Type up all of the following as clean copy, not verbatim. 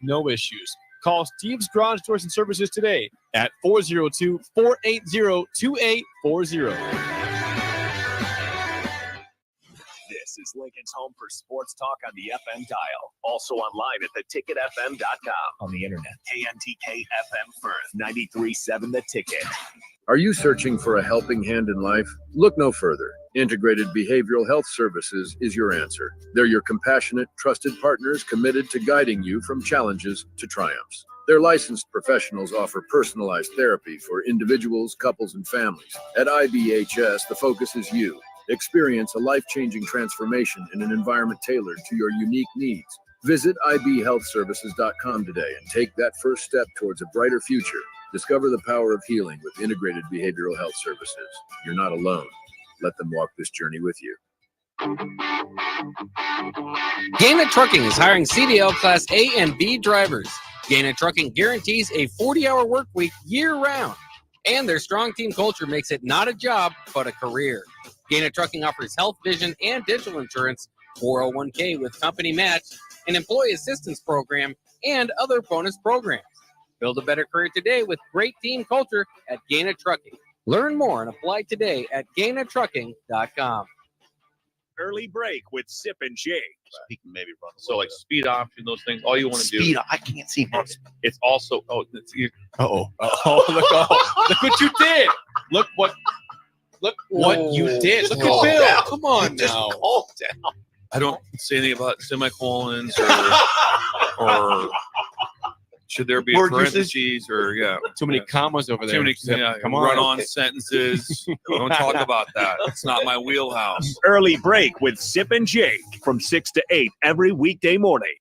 no issues. Call Steve's Garage Doors and Services today at 402-480-2840. This is Lincoln's home for sports talk on the FM dial. Also online at theticketfm.com. On the internet, KNTK FM Firth, 93.7 The Ticket. Are you searching for a helping hand in life? Look no further. Integrated Behavioral Health Services is your answer. They're your compassionate, trusted partners committed to guiding you from challenges to triumphs. Their licensed professionals offer personalized therapy for individuals, couples, and families. At IBHS, the focus is you. Experience a life-changing transformation in an environment tailored to your unique needs. Visit ibhealthservices.com today and take that first step towards a brighter future. Discover the power of healing with Integrated Behavioral Health Services. You're not alone. Let them walk this journey with you. Gaina Trucking is hiring CDL Class A and B drivers. Gaina Trucking guarantees a 40-hour work week year-round. And their strong team culture makes it not a job, but a career. Gaina Trucking offers health, vision, and dental insurance, 401k with company match, an employee assistance program, and other bonus programs. Build a better career today with great team culture at Gaina Trucking. Learn more and apply today at GainaTrucking.com. Early break with Sip and Jake. He can maybe run. So like speed option, those things. All you want to do. Speed. I can't see much. It's also. Oh, it's you. Oh, Look what you did. Look what you did. Look at Bill. Down. Come on Just now. calm down. I don't say anything about semicolons or should there be a Word parentheses or Too many commas over there. too many Come on. run-on sentences. Don't talk about that. It's not my wheelhouse. Early break with Sip and Jake from 6 to 8 every weekday morning.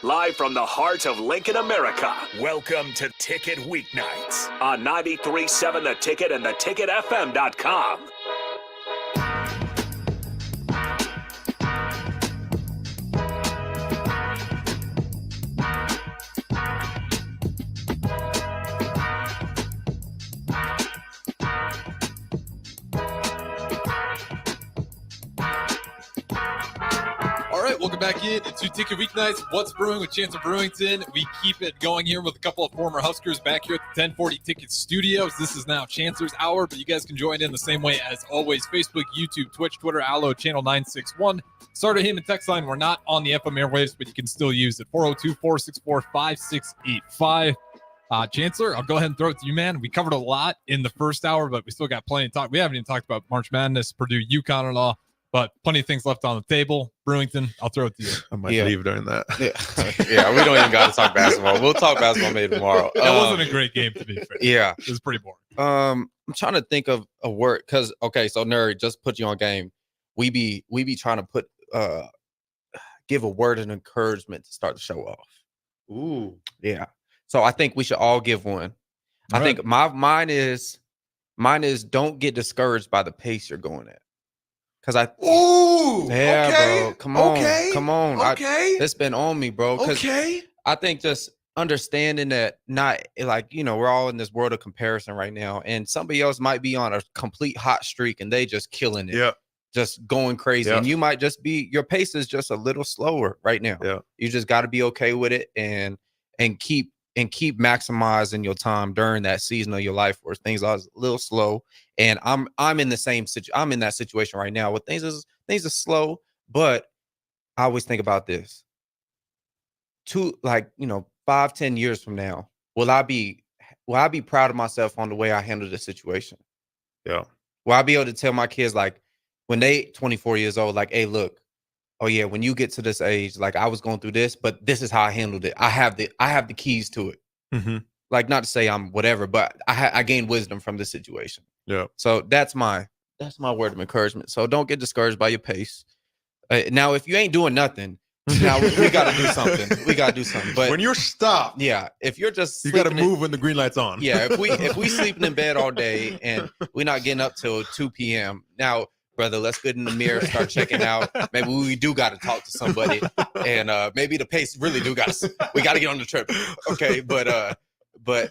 Live from the heart of Lincoln, America, welcome to Ticket Weeknights on 93.7 The Ticket and theticketfm.com. All right, welcome back in to Ticket Weeknights. What's Brewing with Chancellor Brewington? We keep it going here with a couple of former Huskers back here at the 1040 Ticket Studios. This is now Chancellor's Hour, but you guys can join in the same way as always. Facebook, YouTube, Twitch, Twitter, Allo, Channel 961. Starter him and text line. We're not on the FM airwaves, but you can still use it. 402-464-5685. Chancellor, I'll go ahead and throw it to you, man. We covered a lot in the first hour, but we still got plenty to talk. We haven't even talked about March Madness, Purdue, UConn at all. But plenty of things left on the table. Brewington, I'll throw it to you. I might leave during that. Yeah, we don't even got to talk basketball. We'll talk basketball maybe tomorrow. That wasn't a great game, to be fair. Yeah. It was pretty boring. I'm trying to think of a word because, okay, so Nerd, just put you on game. We be trying to put give a word of encouragement to start the show off. Ooh. Yeah. So I think we should all give one. I think mine is don't get discouraged by the pace you're going at. Cause bro, come on. Okay. It's been on me, bro. Okay. I think just understanding that not like, we're all in this world of comparison right now, and somebody else might be on a complete hot streak and they just killing it. Yeah. Just going crazy. Yeah. And you might just be, your pace is just a little slower right now. Yeah. You just got to be okay with it and keep maximizing your time during that season of your life where things are a little slow. And I'm in the same I'm in that situation right now where things are slow, but I always think about this. 5-10 years from now, will I be proud of myself on the way I handled the situation? Yeah. Will I be able to tell my kids, like, when they 24 years old, like, hey, look, oh yeah, when you get to this age, like, I was going through this, but this is how I handled it. I have the keys to it. Mm-hmm. Like, not to say I'm whatever, but I gained wisdom from this situation. Yeah. So that's my word of encouragement. So don't get discouraged by your pace. Now, if you ain't doing nothing, now we got to do something. We got to do something. But when you're stopped, yeah, if you're just you got to move when the green light's on. Yeah, if we sleeping in bed all day and we're not getting up till 2 p.m. Now, brother, let's get in the mirror, start checking out. Maybe we do got to talk to somebody, and maybe the pace really we got to get on the trip. Okay, but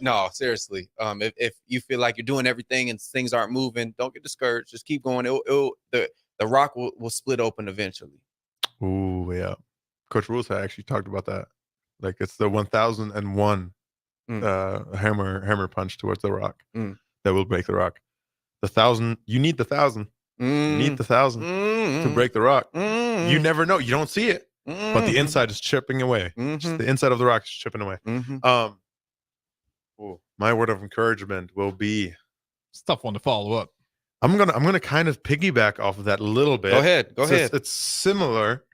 no, seriously, if you feel like you're doing everything and things aren't moving, don't get discouraged. Just keep going. The rock will split open eventually. Ooh, yeah. Coach Rules had actually talked about that. Like it's the 1001 hammer punch towards the rock that will break the rock. The 1,000, you need the 1,000. You need the 1,000 to break the rock. You never know. You don't see it, but the inside is chipping away. Just the inside of the rock is chipping away. My word of encouragement will be. It's a tough one to follow up. I'm gonna kind of piggyback off of that a little bit. Go ahead. It's similar.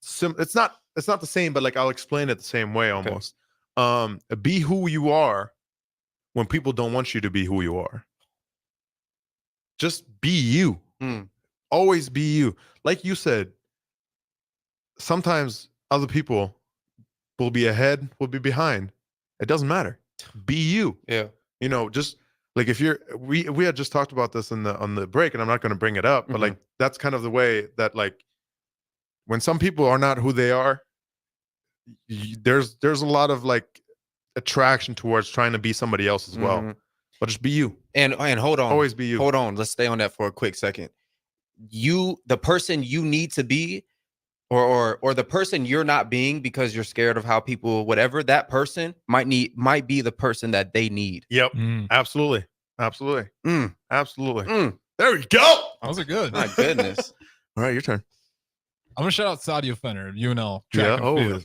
It's not the same, but like I'll explain it the same way almost. Be who you are when people don't want you to be who you are. Just be you. Always be you. Like you said, sometimes other people will be ahead, will be behind. It doesn't matter. Be you. Yeah. You know, just like if you're we had just talked about this on the break, and I'm not going to bring it up, but like that's kind of the way that like when some people are not who they are, there's a lot of like attraction towards trying to be somebody else as well. But just be you. And hold on. Always be you. Hold on. Let's stay on that for a quick second. The person you need to be, or the person you're not being because you're scared of how people, whatever, that person might be the person that they need. Yep. Absolutely. Absolutely. Absolutely. There we go. Those are good. My goodness. All right, your turn. I'm gonna shout out Sadio Fenner, UNL.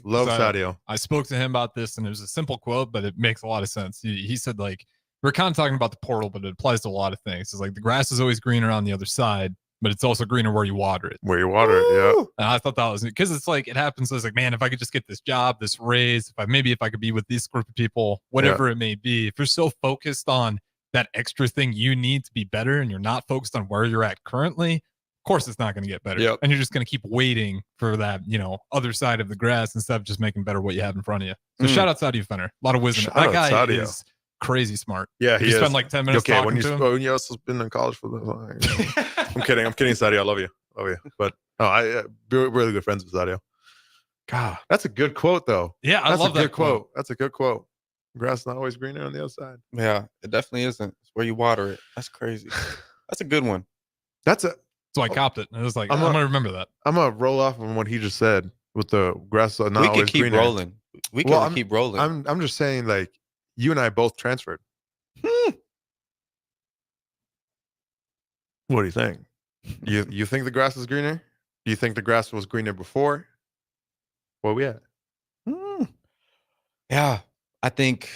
Love Sadio. I spoke to him about this, and it was a simple quote, but it makes a lot of sense. He said, like, we're kind of talking about the portal, but it applies to a lot of things. It's like the grass is always greener on the other side, but it's also greener where you water it. Where you water it, yeah. And I thought that was because it's like it happens. So it's like, man, if I could just get this job, this raise, if I could be with this group of people, whatever it may be. If you're so focused on that extra thing you need to be better, and you're not focused on where you're at currently, of course it's not going to get better. And you're just going to keep waiting for that, other side of the grass instead of just making better what you have in front of you. So shout out Sadio Fenner. A lot of wisdom. That guy is crazy smart. Yeah, he spent like 10 minutes talking to him. When you also been in college for this. I'm kidding, Sadio. I love you. But we're really good friends with Sadio. God, that's a good quote though. Yeah, I love that quote. That's a good quote. Grass is not always greener on the other side. Yeah, it definitely isn't. It's where you water it. That's crazy. That's a good one. So I copped it. I was like, I'm going to remember that. I'm going to roll off on what he just said with the grass not always greener. We can keep rolling. We can keep rolling. I'm just saying, like, you and I both transferred. What do you think? You think the grass is greener? Do you think the grass was greener before? Where we at? Yeah, I think.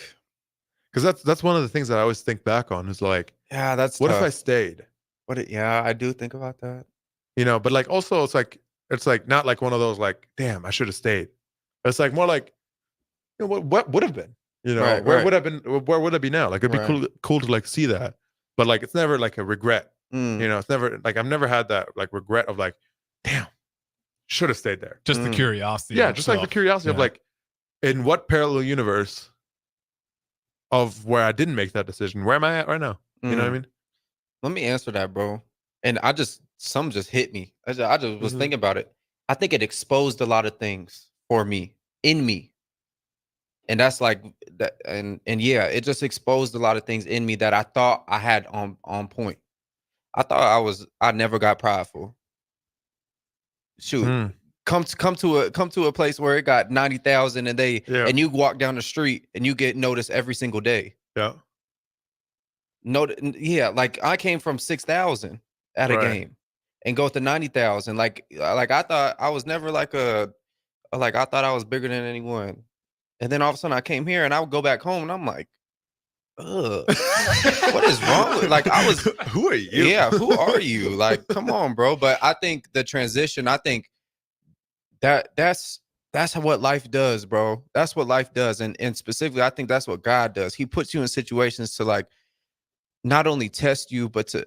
Because that's one of the things that I always think back on is like, that's what tough. if I stayed? I do think about that. But like also it's like not like one of those like, damn, I should have stayed. It's like more like, what would have been? Where would I be now? Like it'd be cool to like see that. But like it's never like a regret. It's never like I've never had that like regret of like, damn, should have stayed there. Just the curiosity. Yeah, just like the curiosity of like, in what parallel universe of where I didn't make that decision, where am I at right now? You know what I mean? Let me answer that, bro. And some just hit me. I just was thinking about it. I think it exposed a lot of things for me, in me. And that's like that. And yeah, it just exposed a lot of things in me that I thought I had on point. I thought I never got prideful. Shoot. Come to a place where it got 90,000 and you walk down the street and you get noticed every single day. Yeah. Like I came from 6,000 at a game and go to 90,000. Like I thought I was never I thought I was bigger than anyone. And then all of a sudden I came here and I would go back home and I'm like, ugh, what is wrong with who are you? Yeah, who are you? Like, come on, bro. But I think the transition, that's what life does, bro. That's what life does. And specifically, I think that's what God does. He puts you in situations to like not only test you, but to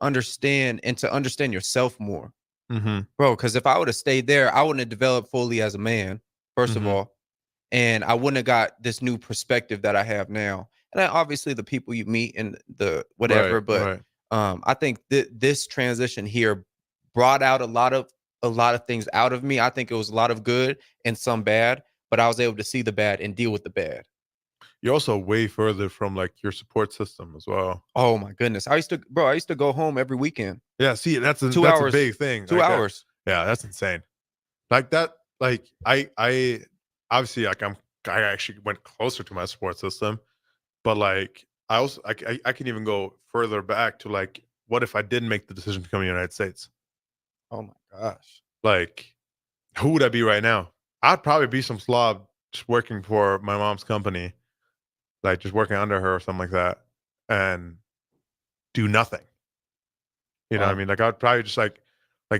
understand and to understand yourself more. Bro, because if I would have stayed there, I wouldn't have developed fully as a man, first of all. And I wouldn't have got this new perspective that I have now. And then obviously the people you meet and the whatever, I think this transition here brought out a lot of things out of me. I think it was a lot of good and some bad, but I was able to see the bad and deal with the bad. you're also way further from like your support system as well. Oh my goodness. I used to go home every weekend. Yeah, see, that's a 2 that's hours. a big thing. 2 like that. hours. Yeah, that's insane. Like that, like I obviously like I actually went closer to my support system, but like I also I can even go further back to like, what if I didn't make the decision to come to the United States? Oh my gosh. Like, who would I be right now? I'd probably be some slob just working for my mom's company, like just working under her or something like that, and do nothing. You know what I Wow. mean? Like I'd probably just like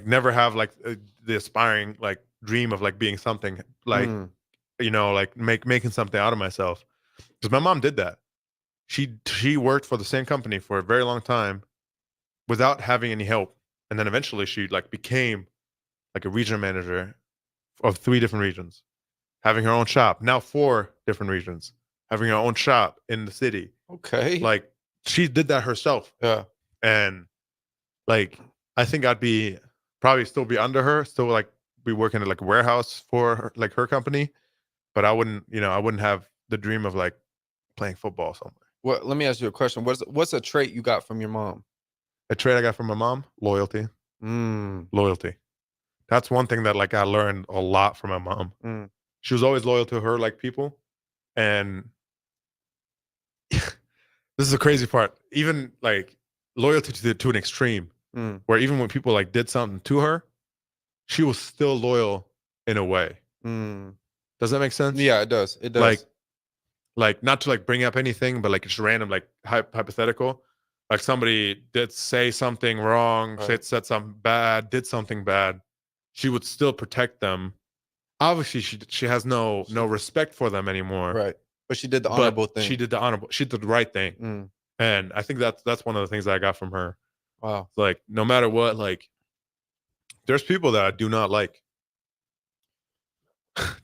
never have like the aspiring like dream of like being something, like you know, like making something out of myself. Because my mom did that. She worked for the same company for a very long time without having any help, and then eventually she like became like a regional manager of 3 different regions, having her own shop, now 4 different regions, having her own shop in the city. Okay. Like she did that herself. Yeah. And like I think I'd be probably still be under her, still like be working at like a warehouse for her, like her company, but I wouldn't, you know, I wouldn't have the dream of like playing football somewhere. Well, let me ask you a question. What's a trait you got from your mom? A trait I got from my mom: loyalty. Loyalty. That's one thing that like I learned a lot from my mom. She was always loyal to her like people, and this is the crazy part. Even like loyalty to an extreme, where even when people like did something to her, she was still loyal in a way. Does that make sense? Yeah, it does. It does. Like not to like bring up anything, but like it's random, like hypothetical. Like somebody did say something wrong, Right. said something bad, did something bad, she would still protect them. Obviously, she has no respect for them anymore. Right. But she did the honorable thing. She did the right thing. And I think that's one of the things that I got from her. Wow. Like no matter what, like there's people that I do not like.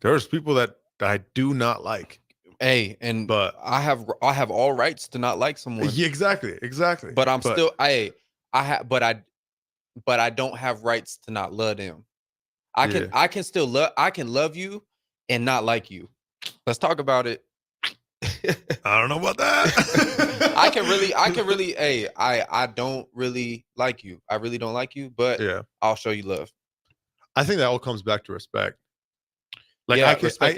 There's people that I do not like. Hey, but I have all rights to not like someone. Yeah, exactly. But but I don't have rights to not love them. I can still love you and not like you. Let's talk about it. I don't know about that. I can really, hey, I don't really like you. I really don't like you, but yeah, I'll show you love. I think that all comes back to respect. Like yeah,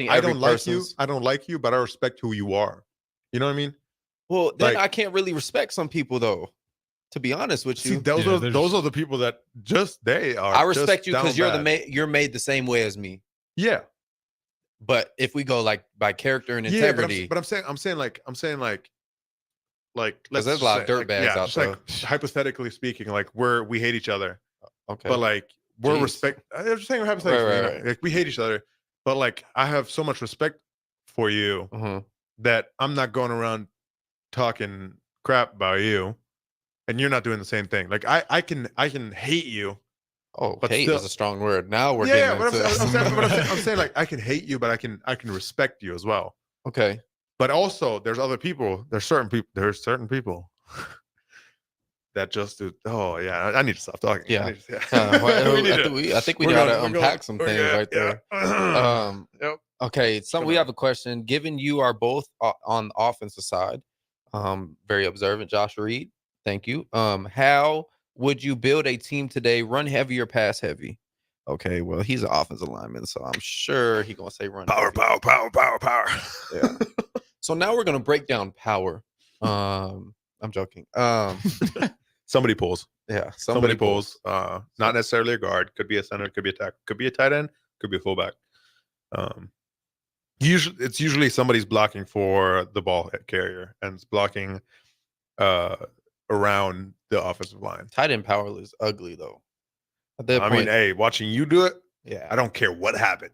I don't like you. I don't like you, but I respect who you are. You know what I mean? Well, then I can't really respect some people though. To be honest with you, those are the people that they are. I respect you because you're made the same way as me. Yeah. But if we go like by character and integrity, but I'm saying like let's there's a lot of dirtbags out there. Like hypothetically speaking, like we hate each other. Okay. But like I'm just saying hypothetically, right. Like we hate each other. But like I have so much respect for you that I'm not going around talking crap about you, and you're not doing the same thing. Like I can hate you. Oh, but hate is a strong word. Now we're getting into I'm saying like I can hate you, but I can respect you as well. Okay. But also there's other people. There's certain people that just do. Oh yeah, I need to stop talking. Yeah. I think we gotta unpack some things right there. Yep. Okay, we have a question. Given you are both on the offensive side, very observant, Josh Reed. Thank you. How would you build a team today? Run heavy or pass heavy? Okay, well, he's an offensive lineman, so I'm sure he's gonna say run power. Yeah. So now we're gonna break down power. I'm joking. Somebody pulls. Yeah, somebody pulls. Not necessarily a guard. Could be a center. Could be a tackle. Could be a tight end. Could be a fullback. Usually somebody's blocking for the ball carrier and it's blocking around the offensive line. Tight end power is ugly though. I mean, hey, watching you do it, yeah, I don't care what happened.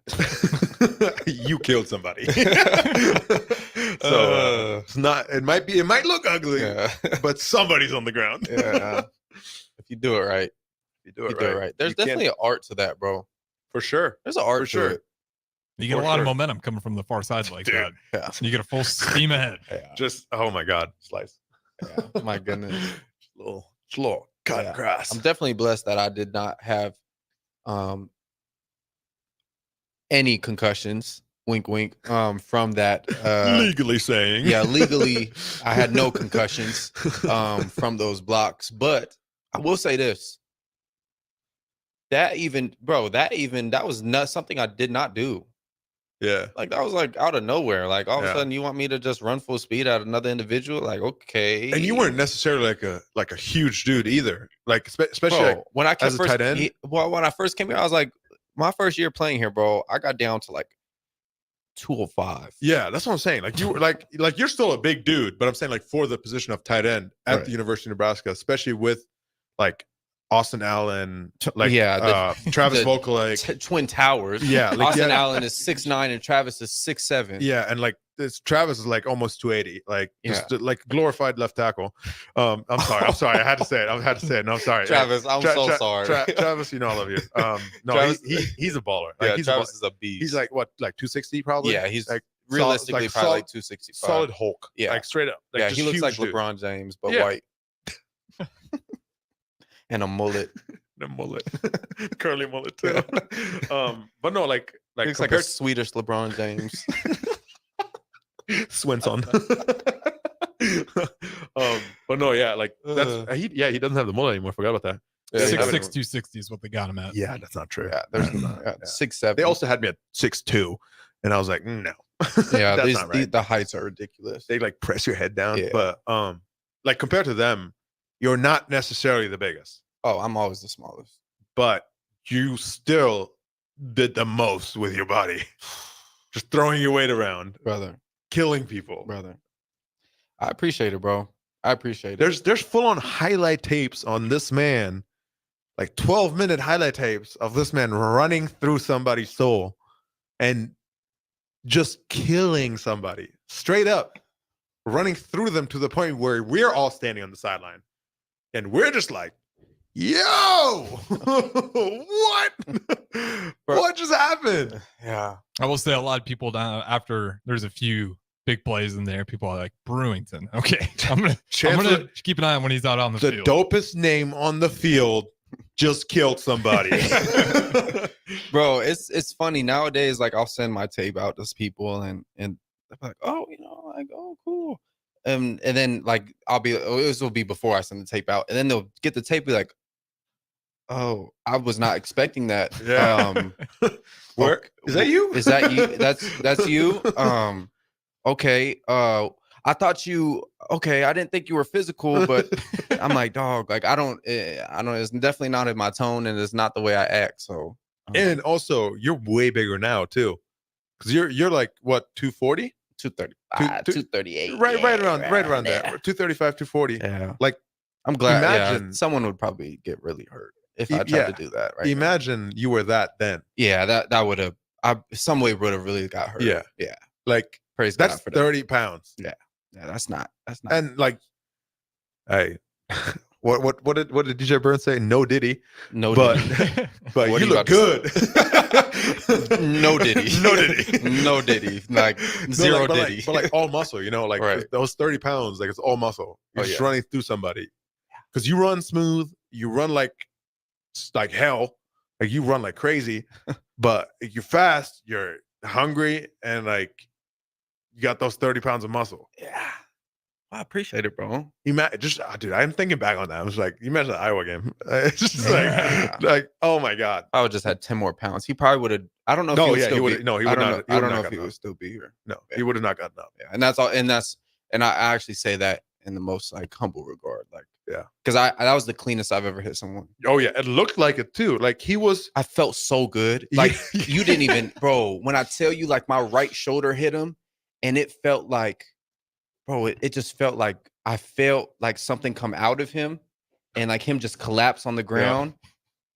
You killed somebody. So it's not. It might look ugly, but somebody's on the ground. Yeah. If you do it right, you do it right. There's definitely an art to that, bro. For sure. There's an art to it. You get a lot of momentum coming from the far side like that. Yeah. You get a full steam ahead. Yeah. Just oh my god, slice. Yeah. My goodness. Slow cut grass. I'm definitely blessed that I did not have any concussions wink, wink, from that. Legally saying. Yeah, legally, I had no concussions from those blocks. But I will say this. That was not something I did not do. Yeah. Like, that was like out of nowhere. Like, all of Yeah. a sudden, you want me to just run full speed at another individual? Like, okay. And you weren't necessarily like a huge dude either. Like, especially Bro, like, when I as a tight end. when I first came here, I was like, my first year playing here, bro, I got down to like 205. Yeah, that's what I'm saying. Like, you were like you're still a big dude, but I'm saying like for the position of tight end at Right. the University of Nebraska, especially with like Austin Allen, like Travis the Vokalek, Twin Towers. Yeah, like, Austin yeah. Allen is 6'9" and Travis is 6'7". Yeah, and like Travis is like almost 280, like just like glorified left tackle. I'm sorry, I had to say it. No, I'm sorry, Travis, I'm so sorry. Travis, you know I love you. No, Travis, he's a baller. Like, yeah, he's Travis is a beast. He's like what, like 260 probably. Yeah, he's like realistically probably like 265. Solid Hulk. Yeah, like straight up. Like, yeah, just he looks like huge dude. LeBron James, but Yeah. white and a mullet. The mullet, curly mullet too. But no, like Looks like a Swedish LeBron James. Swenson. But no, yeah, like that's he doesn't have the mullet anymore. Forgot about that. Yeah, Yeah, 6'6", 260 is what they got him at. Yeah, that's not true. Yeah, there's 6'7". They also had me at 6'2", and I was like, no. Yeah, That's not right. the heights are ridiculous. They like press your head down, Yeah. but like compared to them, you're not necessarily the biggest, Oh, I'm always the smallest. but you still did the most with your body, just throwing your weight around, Brother. killing people. Brother. I appreciate it, bro. I appreciate it. There's full on highlight tapes on this man, like 12-minute highlight tapes of this man running through somebody's soul and just killing somebody straight up, running through them to the point where we're all standing on the sideline and we're just like, yo, what? What just happened? Yeah. I will say a lot of people down after there's a few big plays in there. People are like Brewington. Okay, I'm gonna keep an eye on when he's not on the field. Dopest name on the field just killed somebody. Bro, it's funny nowadays. Like, I'll send my tape out to people and they're like, oh, like, oh, cool. And then like this will be before I send the tape out, and then they'll get the tape, be like, oh, I was not expecting that. Yeah. Where is that you? Is that you? That's you. Okay. I thought you. Okay, I didn't think you were physical, but I'm like, dog. Like, I don't. It's definitely not in my tone, and it's not the way I act. So. And also, you're way bigger now too, because you're like what, 240? 235, 238. Right around there. 235, 240. Yeah. Like, I'm glad. Imagine someone would probably get really hurt if I tried to do that. Right. Imagine you were that then. Yeah, that would have. Some way would have really got hurt. Yeah. Yeah. Like, praise that's God for 30 pounds. Yeah. Yeah. That's not. And like, hey, what did DJ Burns say? No Diddy. No, but Diddy. but What you are you look good. No Diddy. No Diddy. No Diddy. Like zero but Diddy. Like, but like all muscle, like Right. those 30 pounds, like it's all muscle. You're just running through somebody. Because you run smooth, you run like hell, like you run like crazy, but you're fast, you're hungry, and like you got those 30 pounds of muscle. Yeah. I appreciate it, bro. Dude, I'm thinking back on that. I was like, you imagine the Iowa game. It's just like, oh my God. I would just had 10 more pounds. He probably would have. I don't know if No, he would yeah, still he would. be. No, he I would don't not. know. I don't know if he would still be here. No, he would have not gotten up. Yeah, and that's all. And I actually say that in the most like humble regard. Like, yeah, because that was the cleanest I've ever hit someone. Oh yeah, it looked like it too. Like he was. I felt so good. Like you didn't even, bro. When I tell you, like my right shoulder hit him, and it felt like, bro, it just felt like I felt like something come out of him, and like him just collapse on the ground,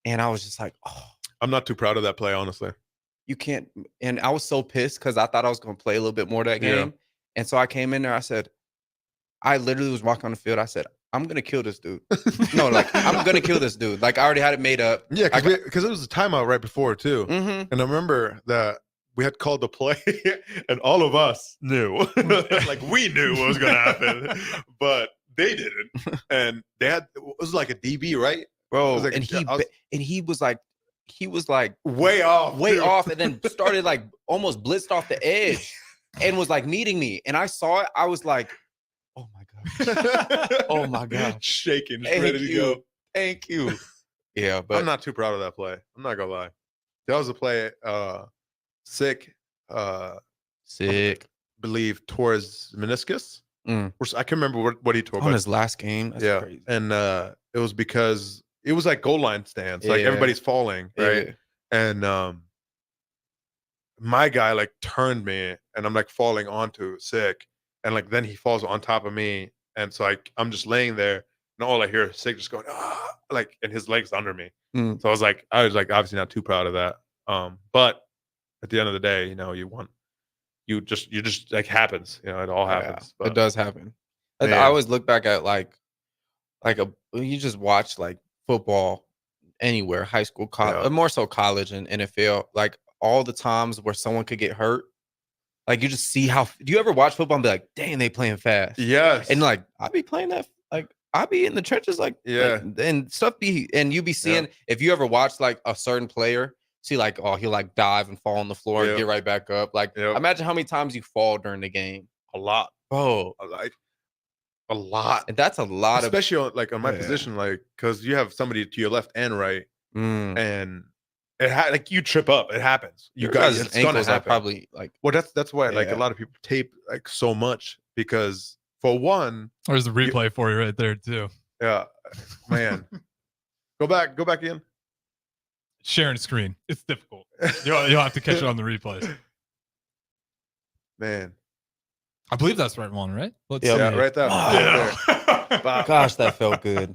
and I was just like, oh. I'm not too proud of that play, honestly. You can't, and I was so pissed because I thought I was going to play a little bit more that game, and so I came in there. I said, I literally was walking on the field. I said, I'm gonna kill this dude. No, like I'm gonna kill this dude. Like I already had it made up. Yeah, because it was a timeout right before too, Mm-hmm. and I remember that we had called the play, and all of us knew, like we knew what was gonna happen, but they didn't, and they had it was like a DB, right, bro? Like, and he was like, he was like way off, and then started like almost blitzed off the edge and was like meeting me. And I saw it. I was like, oh my gosh. Oh my gosh. Shaking, just ready to go. Thank you. Yeah, but I'm not too proud of that play. I'm not gonna lie. That was a play sick. Believe towards meniscus. I can't remember what he tore on his last game. That's crazy. And it was because it was like goal line stance, like everybody's falling, right? And my guy like turned me, and I'm like falling onto Sick, and like then he falls on top of me, and so I'm just laying there, and all I hear is Sick just going like, and his legs under me. So I was like obviously not too proud of that. But at the end of the day, you know, you just like happens, you know, it all happens. But it does happen. I always look back at like you just watch like football anywhere, high school, college, more so college and NFL, like all the times where someone could get hurt. Like you just see how, do you ever watch football and be like, dang, they playing fast? Yes. And like, I be playing that, like I be in the trenches, like, and stuff and you be seeing, if you ever watch like a certain player, see like, oh, he'll like dive and fall on the floor and get right back up. Like imagine how many times you fall during the game. A lot. Oh, like a lot. And that's a lot, especially on my position, like because you have somebody to your left and right, and it like you trip up, it happens. You guys, it's gonna happen. Probably like, well, that's why like a lot of people tape like so much, because for one, there's the replay for you right there too. Yeah, man. Go back in. Sharing screen, it's difficult. You'll have to catch it on the replays. Man, I believe that's the right one, right? Let's see. Right there. Gosh, that felt good.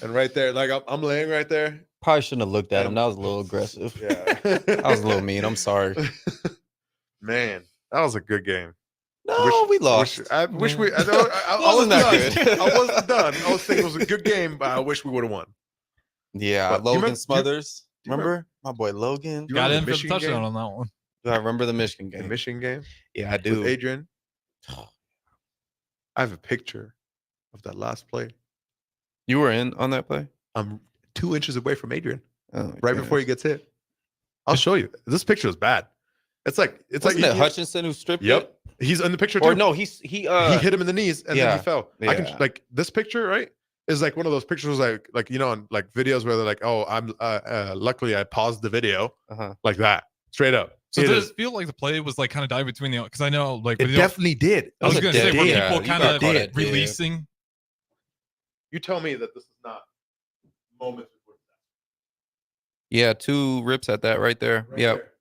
And right there, like I'm laying right there. Probably shouldn't have looked at him. That was a little aggressive. Yeah, that was a little mean. I'm sorry. Man, that was a good game. No, we lost. I wish we. I wasn't that good. I wasn't done. I was thinking it was a good game, but I wish we would have won. Yeah, but Logan Smothers. Remember my boy Logan? Got in for the touchdown on that one. Do I remember the Michigan game? The Michigan game? Yeah, I do. With Adrian. I have a picture of that last play. You were in on that play? I'm 2 inches away from Adrian. Right before he gets hit. I'll show you. This picture is bad. Wasn't it Hutchinson who stripped it? Yep. He's in the picture too. Or no, he hit him in the knees and then he fell. I can like this picture, right? Is like one of those pictures like you know, on like videos where they're like, oh, I'm luckily I paused the video, like that, straight up. So does it feel like the play was like kind of dive between the, because I know like it definitely did. I was going to say, were people kind of releasing? You tell me that this is not moments before that. Yeah, 2 rips at that right there. Yep.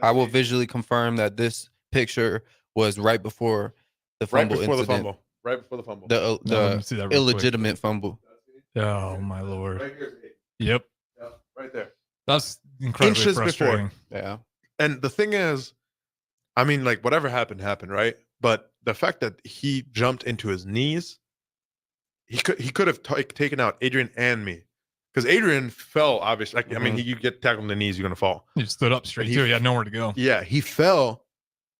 I will visually confirm that this picture was right before the fumble incident. Right before the fumble. The illegitimate fumble. Oh my Lord. Right here. Yep. Yeah, right there. That's incredibly Inches frustrating. Before. Yeah. And the thing is, I mean, like whatever happened, right? But the fact that he jumped into his knees, he could have taken out Adrian and me. Because Adrian fell, obviously. Like, I mean, you get tackled in the knees, you're gonna fall. He stood up straight too. He had nowhere to go. Yeah, he fell,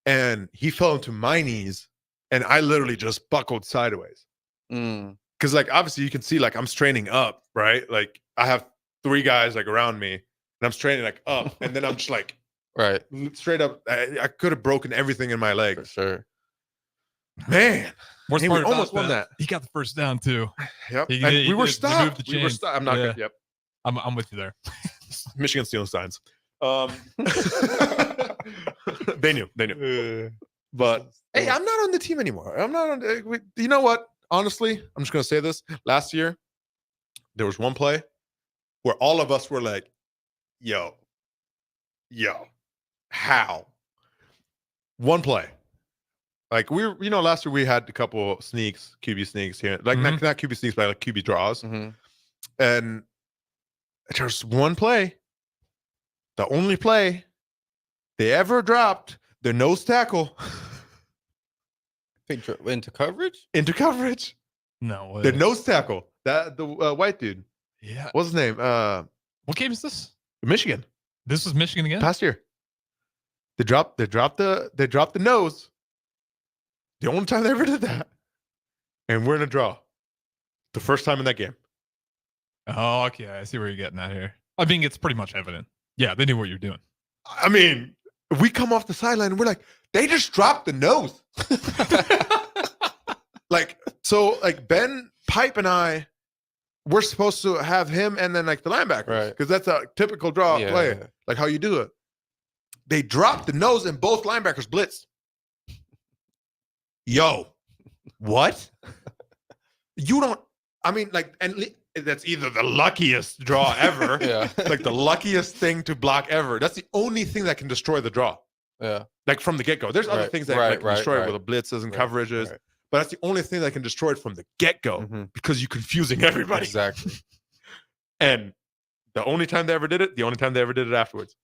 and he fell into my knees, and I literally just buckled sideways. Because, like, obviously, you can see, like, I'm straining up, right? Like, I have 3 guys like around me, and I'm straining like up, and then I'm just like, right, straight up. I could have broken everything in my leg for sure. Man, worst he part almost won that. He got the first down too. Yep, we were stopped. We were stopped. I'm not good. Yep, I'm with you there. Michigan stealing signs. They knew. But hey, I'm not on the team anymore. I'm not on. You know what? Honestly, I'm just gonna say this. Last year, there was one play where all of us were like, "Yo, how?" One play. Like last year we had a couple sneaks, QB sneaks here, like not QB sneaks, but like QB draws, and there's one play, the only play they ever dropped their nose tackle into coverage. No way. The nose tackle, that the white dude. Yeah, what's his name? What game is this? Michigan. This was Michigan again. Past year. They dropped the nose. The only time they ever did that. And we're in a draw. The first time in that game. Oh, okay. I see where you're getting at here. I think it's pretty much evident. Yeah, they knew what you're doing. I mean, we come off the sideline and we're like, they just dropped the nose. like Ben, Pipe, and I, we're supposed to have him and then like the linebackers, because that's a typical draw play, like how you do it. They dropped the nose and both linebackers blitzed. Yo, what? You don't. I mean, like, and that's either the luckiest draw ever, like the luckiest thing to block ever. That's the only thing that can destroy the draw. Yeah, like from the get-go. There's other things that can destroy it with the blitzes and coverages, but that's the only thing that can destroy it from the get-go because you're confusing everybody. Exactly. And the only time they ever did it, the only time they ever did it afterwards,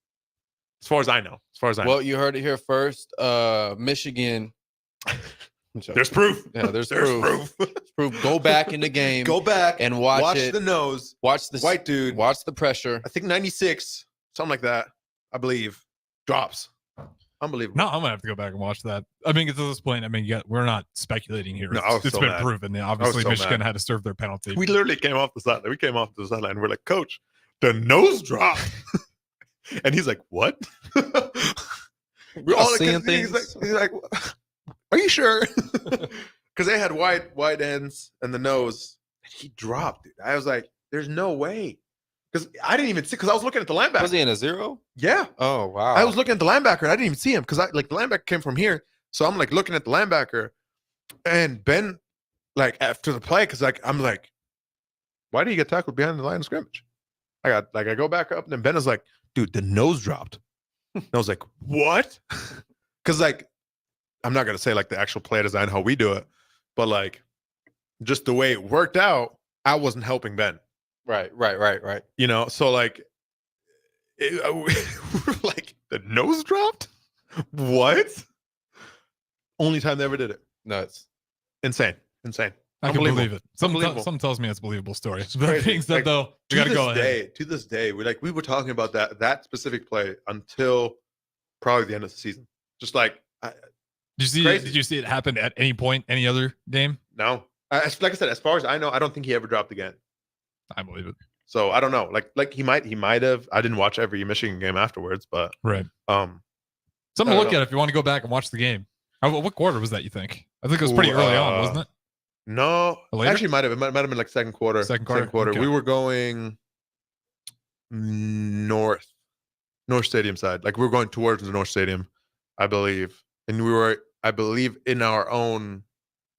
as far as I know. Well, you heard it here first. Michigan. There's proof. Yeah, there's proof. Go back in the game. Go back and watch it. The nose. Watch the white dude. Watch the pressure. I think 96, something like that, I believe, drops. Unbelievable. No, I'm gonna have to go back and watch that. I mean, at this point, I mean, we're not speculating here. No, It's been proven. Obviously, Michigan had to serve their penalty. We literally came off the sideline. We came off the sideline. And we're like, Coach, the nose dropped. And he's like, what? We're all seeing things. He's like, are you sure? Because they had wide ends and the nose. And he dropped it. I was like, there's no way. Because I didn't even see, because I was looking at the linebacker. Was he in a zero? Yeah. Oh, wow. I was looking at the linebacker and I didn't even see him because the linebacker came from here. So I'm like looking at the linebacker and Ben, like after the play, because like I'm like, why did he get tackled behind the line of scrimmage? I go back up and then Ben is like, dude, the nose dropped. And I was like, what? Because like, I'm not gonna say like the actual play design how we do it, but like just the way it worked out, I wasn't helping Ben. Right. You know, so like, we're like, the nose dropped? What? Only time they ever did it. Nuts. Insane. I can believe it. Something tells me it's a believable story. That being said, though, we got to go ahead. To this day, we were talking about that specific play until probably the end of the season. Just like, did you see it happen at any point, any other game? No. Like I said, as far as I know, I don't think he ever dropped again. I believe it. So I don't know. Like he might have. I didn't watch every Michigan game afterwards, but right. Something to look at if you want to go back and watch the game. What quarter was that? You think? I think it was pretty early on, wasn't it? No, actually, it might have been like second quarter. Second quarter. Okay. We were going north stadium side. Like we were going towards the North Stadium, I believe, and we were, I believe, in our own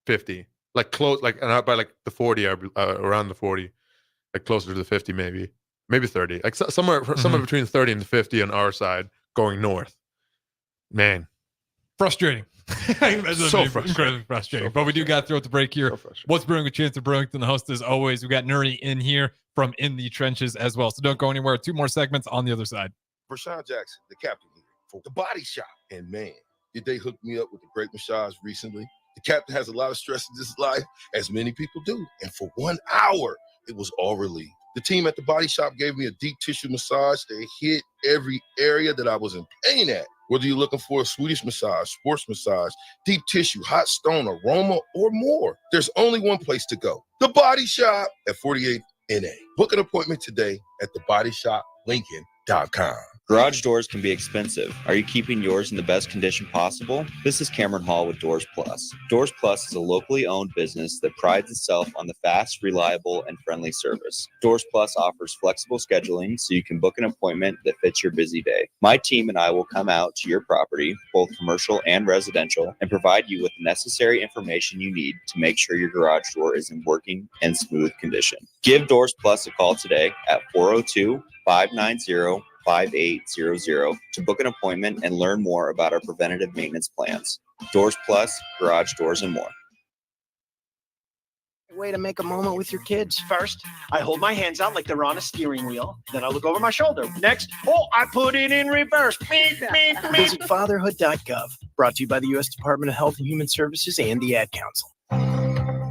50, like close, like and by like the 40, around the 40, like closer to the 50, maybe 30, like somewhere between 30 and the 50 on our side, going north. Man, frustrating. So incredibly frustrating. But we do got to throw at the break here. What's brewing with Chancellor Brewington? The host, as always, we got Nuri in here from In the Trenches as well. So don't go anywhere. 2 more segments on the other side. Rashawn Jackson, the captain here for the Body Shop. And man, did they hook me up with a great massage recently? The captain has a lot of stress in his life, as many people do. And for 1 hour, it was all relieved. The team at the Body Shop gave me a deep tissue massage. They hit every area that I was in pain at. Whether you're looking for a Swedish massage, sports massage, deep tissue, hot stone, aroma, or more, there's only one place to go. The Body Shop at 48 NA. Book an appointment today at thebodyshoplincoln.com. Garage doors can be expensive. Are you keeping yours in the best condition possible? This is Cameron Hall with Doors Plus. Doors Plus is a locally owned business that prides itself on the fast, reliable, and friendly service. Doors Plus offers flexible scheduling so you can book an appointment that fits your busy day. My team and I will come out to your property, both commercial and residential, and provide you with the necessary information you need to make sure your garage door is in working and smooth condition. Give Doors Plus a call today at 402-590-5800 to book an appointment and learn more about our preventative maintenance plans. Doors Plus, garage doors, and more. Way to make a moment with your kids. First, I hold my hands out like they're on a steering wheel. Then I look over my shoulder. Next, I put it in reverse. Visit fatherhood.gov. Brought to you by the U.S. Department of Health and Human Services and the Ad Council.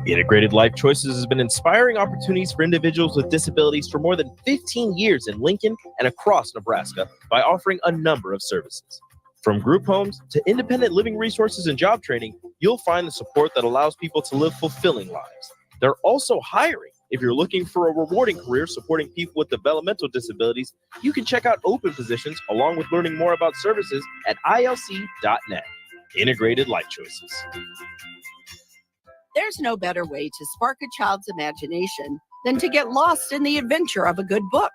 Integrated Life Choices has been inspiring opportunities for individuals with disabilities for more than 15 years in Lincoln and across Nebraska by offering a number of services. From group homes to independent living resources and job training, you'll find the support that allows people to live fulfilling lives. They're also hiring, If you're looking for a rewarding career supporting people with developmental disabilities, you can check out open positions along with learning more about services at ilc.net. Integrated Life Choices. There's no better way to spark a child's imagination than to get lost in the adventure of a good book.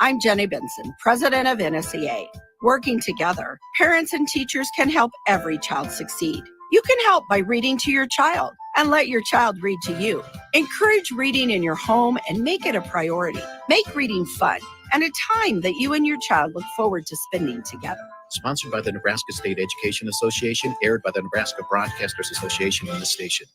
I'm Jenny Benson, president of NSEA. Working together, parents and teachers can help every child succeed. You can help by reading to your child and let your child read to you. Encourage reading in your home and make it a priority. Make reading fun and a time that you and your child look forward to spending together. Sponsored by the Nebraska State Education Association, aired by the Nebraska Broadcasters Association on this station.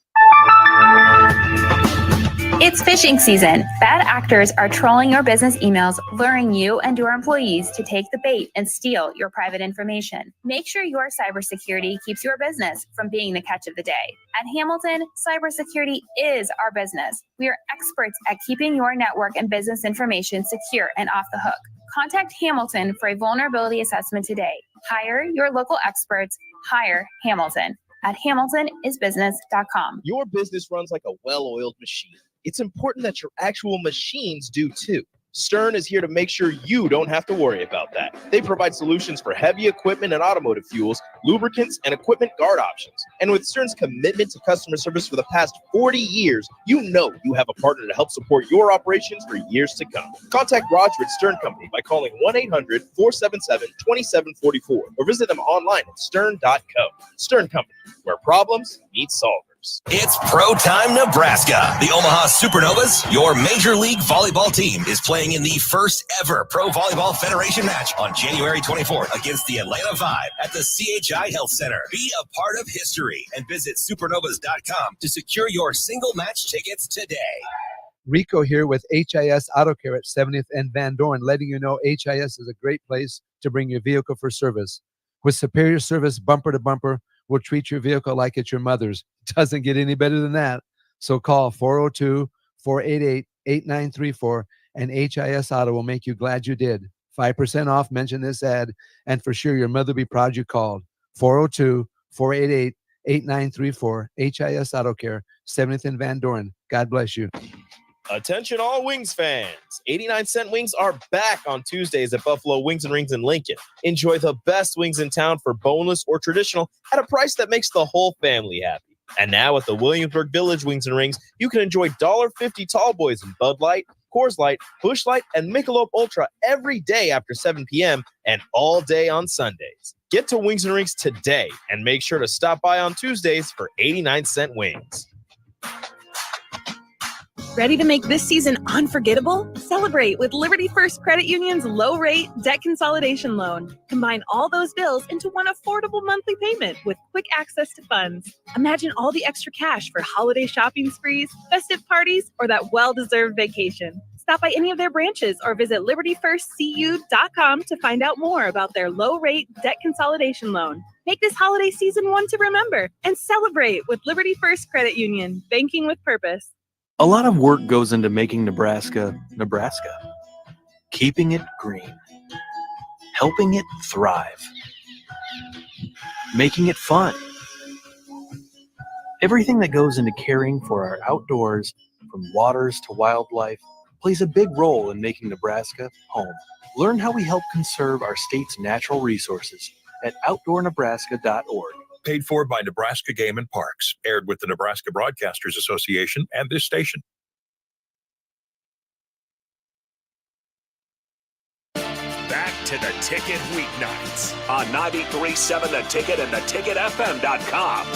It's fishing season. Bad actors are trolling your business emails, luring you and your employees to take the bait and steal your private information. Make sure your cybersecurity keeps your business from being the catch of the day. At Hamilton, cybersecurity is our business. We are experts at keeping your network and business information secure and off the hook. Contact Hamilton for a vulnerability assessment today. Hire your local experts. Hire Hamilton at hamiltonisbusiness.com. Your business runs like a well-oiled machine. It's important that your actual machines do too. Stern is here to make sure you don't have to worry about that. They provide solutions for heavy equipment and automotive fuels, lubricants, and equipment guard options. And with Stern's commitment to customer service for the past 40 years, you know you have a partner to help support your operations for years to come. Contact Roger at Stern Company by calling 1-800-477-2744 or visit them online at stern.co. Stern Company, where problems meet solvers. It's Pro Time Nebraska. The Omaha Supernovas, your Major League Volleyball team, is playing in the first ever Pro Volleyball Federation match on January 24th against the Atlanta Vibe at the CHI Health Center. Be a part of history and visit supernovas.com to secure your single match tickets today. Rico here with HIS Auto Care at 70th and Van Dorn, letting you know HIS is a great place to bring your vehicle for service. With superior service bumper to bumper, we'll treat your vehicle like it's your mother's. Doesn't get any better than that. So call 402-488-8934 and HIS Auto will make you glad you did. 5% off, mention this ad, and for sure your mother will be proud you called. 402-488-8934, HIS Auto Care, 70th and Van Dorn. God bless you. Attention all Wings fans. 89-cent wings are back on Tuesdays at Buffalo Wings and Rings in Lincoln. Enjoy the best wings in town for boneless or traditional at a price that makes the whole family happy. And now at the Williamsburg Village Wings and Rings, you can enjoy $1.50 tall boys in Bud Light, Coors Light, Busch Light, and Michelob Ultra every day after 7 p.m. and all day on Sundays. Get to Wings and Rings today and make sure to stop by on Tuesdays for 89-cent wings. Ready to make this season unforgettable? Celebrate with Liberty First Credit Union's low-rate debt consolidation loan. Combine all those bills into one affordable monthly payment with quick access to funds. Imagine all the extra cash for holiday shopping sprees, festive parties, or that well-deserved vacation. Stop by any of their branches or visit libertyfirstcu.com to find out more about their low-rate debt consolidation loan. Make this holiday season one to remember and celebrate with Liberty First Credit Union, banking with purpose. A lot of work goes into making Nebraska, Nebraska. Keeping it green. Helping it thrive. Making it fun. Everything that goes into caring for our outdoors, from waters to wildlife, plays a big role in making Nebraska home. Learn how we help conserve our state's natural resources at outdoornebraska.org. Paid for by Nebraska Game and Parks. Aired with the Nebraska Broadcasters Association and this station. Back to the Ticket weeknights on 93.7 The Ticket and theticketfm.com.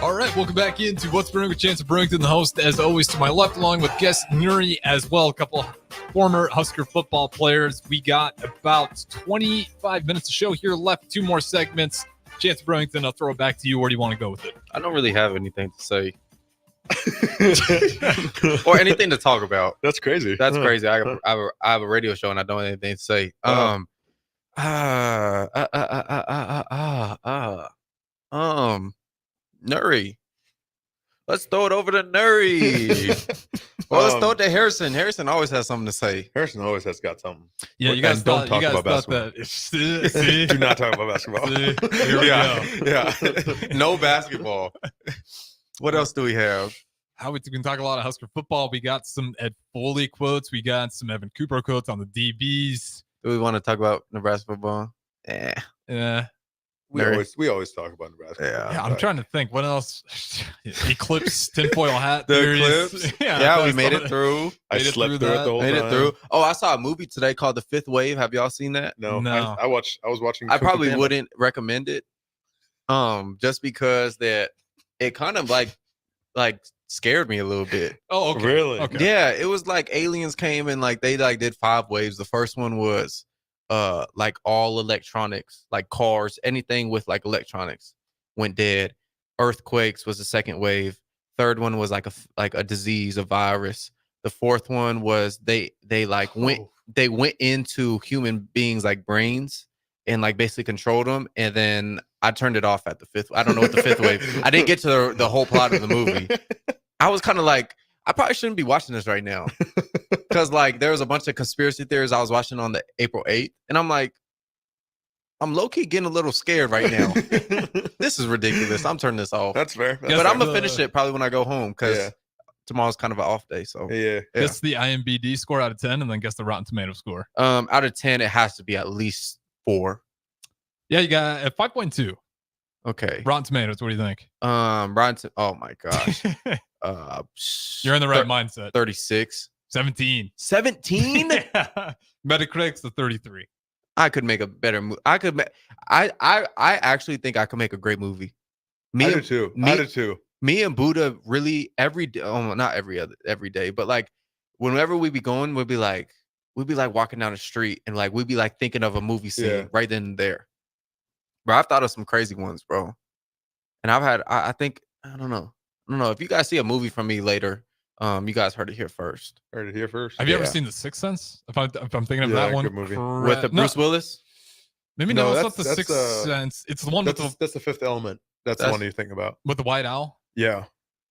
All right, welcome back into What's Brewing with Chancellor Brewington, the host, as always, to my left, along with guest Nuri as well, a couple of former Husker football players. We got about 25 minutes of show here left, 2 more segments. Chancellor Brewington, I'll throw it back to you. Where do you want to go with it? I don't really have anything to say. Or anything to talk about. That's crazy. That's crazy. I have a radio show and I don't have anything to say. Nuri, Let's throw it over to Nuri. Well, let's throw it to Harrison. Harrison always has something to say. Harrison always has got something. Yeah, you guys don't talk about basketball. basketball. See? Do not talk about basketball. See? Here we Yeah. No basketball. What else do we have? We can talk a lot of Husker football. We got some Ed Foley quotes. We got some Evan Cooper quotes on the DBs. Do we want to talk about Nebraska football? Yeah. We always talk about Nebraska. Yeah, I'm trying to think. What else? Eclipse tinfoil hat. The theories. Eclipse. Yeah, we made it through. I slept through it the whole time. Made it through. Oh, I saw a movie today called The Fifth Wave. Have y'all seen that? No. I was watching. I probably Panda. wouldn't recommend it. Just because that it kind of like scared me a little bit. Oh, okay. Really? Okay. Yeah, it was like aliens came and like they like did 5 waves. The first one was like all electronics, like cars, anything with like electronics went dead. Earthquakes was the second wave. Third one was like a disease, a virus. The fourth one was they went into human beings like brains and like basically controlled them. And then I turned it off at the fifth. I don't know what the fifth wave. I didn't get to the whole plot of the movie. I was kind of like, I probably shouldn't be watching this right now. Because like there was a bunch of conspiracy theories I was watching on the April 8th. And I'm like, I'm low-key getting a little scared right now. This is ridiculous. I'm turning this off. That's fair. But I'm going to finish it probably when I go home because tomorrow's kind of an off day. So Guess the IMBD score out of 10 and then guess the Rotten Tomato score. Out of 10, it has to be at least 4. Yeah, you got a 5.2. Okay. Rotten Tomatoes, what do you think? Oh my gosh. You're in the right mindset. 36. 17. 17? Metacritic's the 33. I could make a better movie. I actually think I could make a great movie. I do too. Me and Buddha really every day, not every day, but like whenever we be going, we'd be like walking down the street and like we'd be like thinking of a movie scene right then and there. Bro, I've thought of some crazy ones, bro. And I think, I don't know if you guys see a movie from me later. You guys heard it here first. Heard it here first. Have you ever seen The Sixth Sense? If I'm thinking of that one, good movie. With the Bruce Willis. Maybe no, it's not The Sixth Sense. It's the one with that's the Fifth Element. That's the one you're thinking about with the white owl. Yeah.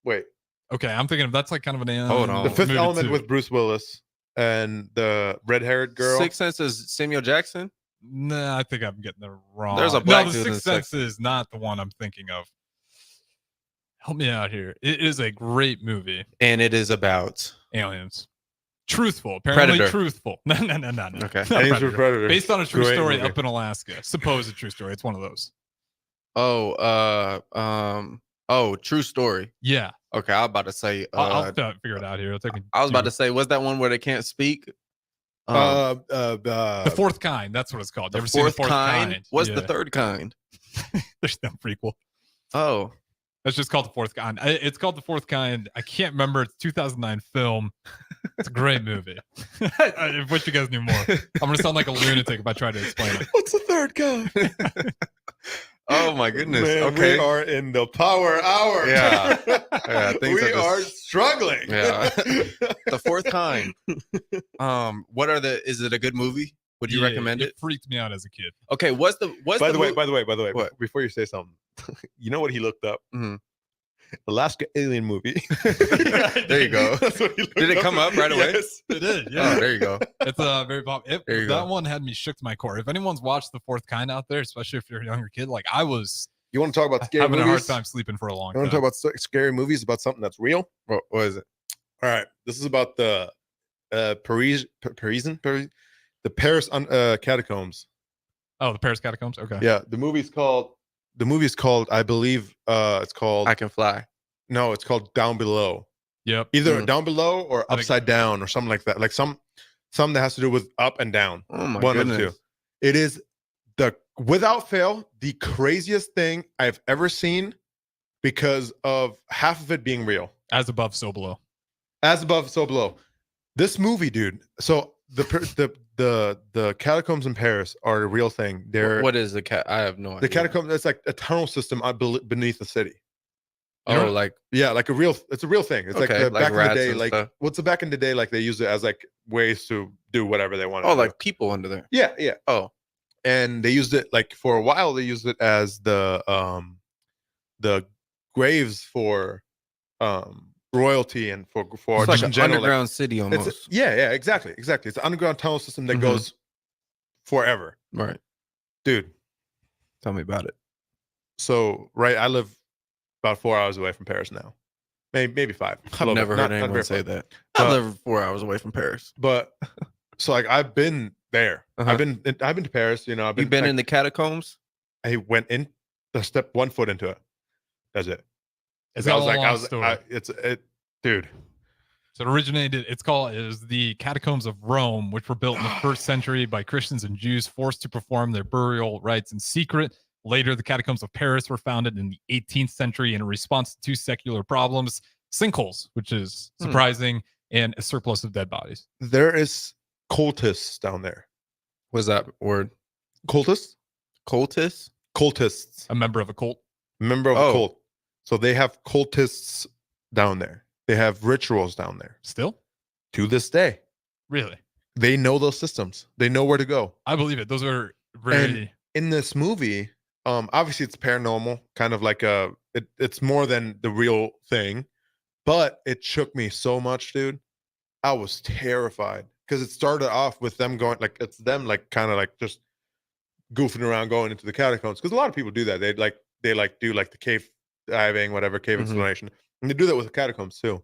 Wait. Okay, I'm thinking of that's like kind of an. Hold on. The Fifth Element with Bruce Willis and the red-haired girl. Sixth Sense is Samuel Jackson. Nah, I think I'm getting it wrong. There's a black The dude in Sixth Sense is not the one I'm thinking of. Help me out here. It is a great movie. And it is about aliens. Truthful. Apparently Predator. truthful. No. Okay. Not Predator. Based on a true Great story movie. up in Alaska. Supposed true story. It's one of those. True story. Yeah. Okay, I was about to say I'll figure it out here. I was about to say, was that one where they can't speak? The Fourth Kind. That's what it's called. You ever seen The Fourth Kind? What's the third kind? There's no prequel. Oh. That's just called The Fourth Kind. It's called The Fourth Kind. I can't remember. It's a 2009 film. It's a great movie. I wish you guys knew more. I'm going to sound like a lunatic if I try to explain it. What's the third kind? Oh my goodness. Man, okay. We are in the power hour. Yeah. We are struggling. Yeah. The Fourth Kind. Is it a good movie? Would you recommend it? It freaked me out as a kid. Okay, By the way, what? Before you say something, you know what he looked up? Mm-hmm. Alaska alien movie. There you go. Did it come up right away? Yes, it did. Yeah. Oh, there you go. It's very popular. That one had me shook to my core. If anyone's watched The Fourth Kind out there, especially if you're a younger kid, like I was. You want to talk about scary having movies? a hard time sleeping for a long You time. want to talk about scary movies about something that's real? What is it? All right, this is about the Paris, the Paris catacombs. Oh, the Paris catacombs. Okay. Yeah, the movie's called. I believe, it's called. I Can Fly. No, it's called Down Below. Yep. Either Down Below or Upside Down or something like that. Like some that has to do with up and down. Oh my One goodness. of the two. It is without fail the craziest thing I've ever seen because of half of it being real. As above, so below. As above, so below. This movie, dude. So the catacombs in Paris are a real thing. They're What is the cat? I have no idea. the catacombs. It's like a tunnel system beneath the city. Oh, like yeah, like it's a real thing. It's Okay, like like back in the rats day, and like stuff. what's the back in the day, like they used it as like ways to do whatever they wanted. Oh, to like do. people under there. Yeah. Oh, And they used it like for a while. They used it as the graves for royalty and for It's like just in an general, underground city almost. Yeah, exactly. It's an underground tunnel system that goes forever. Right. Dude, tell me about it. So, I live about 4 hours away from Paris now. Maybe 5. I've never heard anyone say that. I live 4 hours away from Paris. But so I've been there. I've been to Paris, you know. You've been in the catacombs? I went in, I stepped 1 foot into it. That's it. It's got a long story. Dude. So it originated, it was the catacombs of Rome, which were built in the 1st century by Christians and Jews forced to perform their burial rites in secret. Later, the catacombs of Paris were founded in the 18th century in response to 2 secular problems, sinkholes, which is surprising, and a surplus of dead bodies. There is cultists down there. What's that word? Cultists? Cultists? Cultists. A member of a cult. Member of a cult. So they have cultists down there. They have rituals down there. Still? To this day. Really? They know those systems. They know where to go. I believe it. Those are very... And in this movie, obviously it's paranormal, kind of like it's more than the real thing, but it shook me so much, dude. I was terrified because it started off with them going, like, it's them like kind of like just goofing around going into the catacombs, because a lot of people do that. They do like the cave diving, whatever, cave exploration, and they do that with the catacombs too.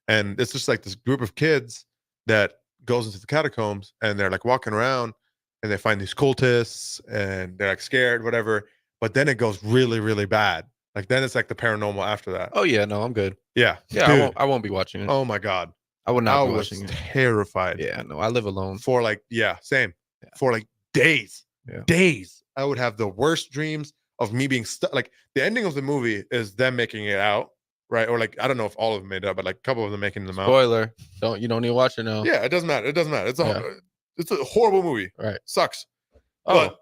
And it's just like this group of kids that goes into the catacombs, and they're like walking around, and they find these cultists, and they're like scared, whatever. But then it goes really, really bad. Like then it's like the paranormal after that. Oh yeah, no, I'm good. Yeah, yeah, I won't be watching it. Oh my god, I would not be watching it. Terrified. Yeah, no, I live alone. For like, same. Yeah. For like days. Yeah. Days. I would have the worst dreams of me being stuck. Like the ending of the movie is them making it out, right? Or like I don't know if all of them made it out, but like a couple of them making them out. Spoiler. You don't need to watch it now. Yeah, it doesn't matter. It's a horrible movie. Right. Sucks. But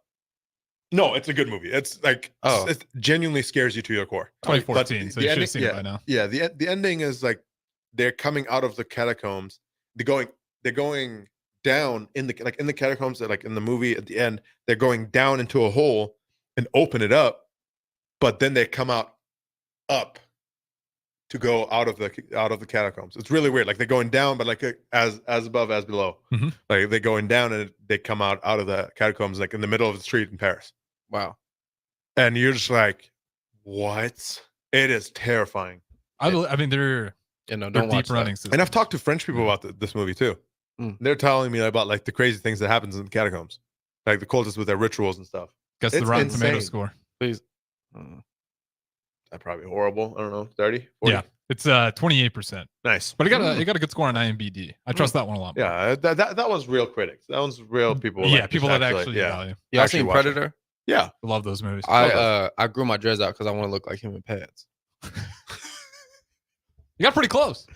no, it's a good movie. It's like it genuinely scares you to your core. 2014, so you should have seen it by now. Yeah, the ending is like they're coming out of the catacombs. They're going down in the catacombs. Like in the movie at the end, they're going down into a hole and open it up, but then they come out up to go out of the catacombs. It's really weird. Like they're going down, but like as above as below. Like they're going down and they come out of the catacombs, like in the middle of the street in Paris. Wow. And you're just like, what? It is terrifying. I mean, they're don't deep watch running that. And I've talked to French people about this movie too. They're telling me about like the crazy things that happens in the catacombs, like the cultists with their rituals and stuff. Guess the Rotten Tomato score. Please. That's probably horrible. I don't know, 30, 40? Yeah, it's 28%. Nice, but it got a good score on IMDb. I trust that one a lot more. Yeah, that was real critics. That one's real people. Yeah, like, people that actually value. Yeah, I've seen Predator. Yeah, I love those movies. I grew my dreads out because I want to look like him in pads. You got pretty close.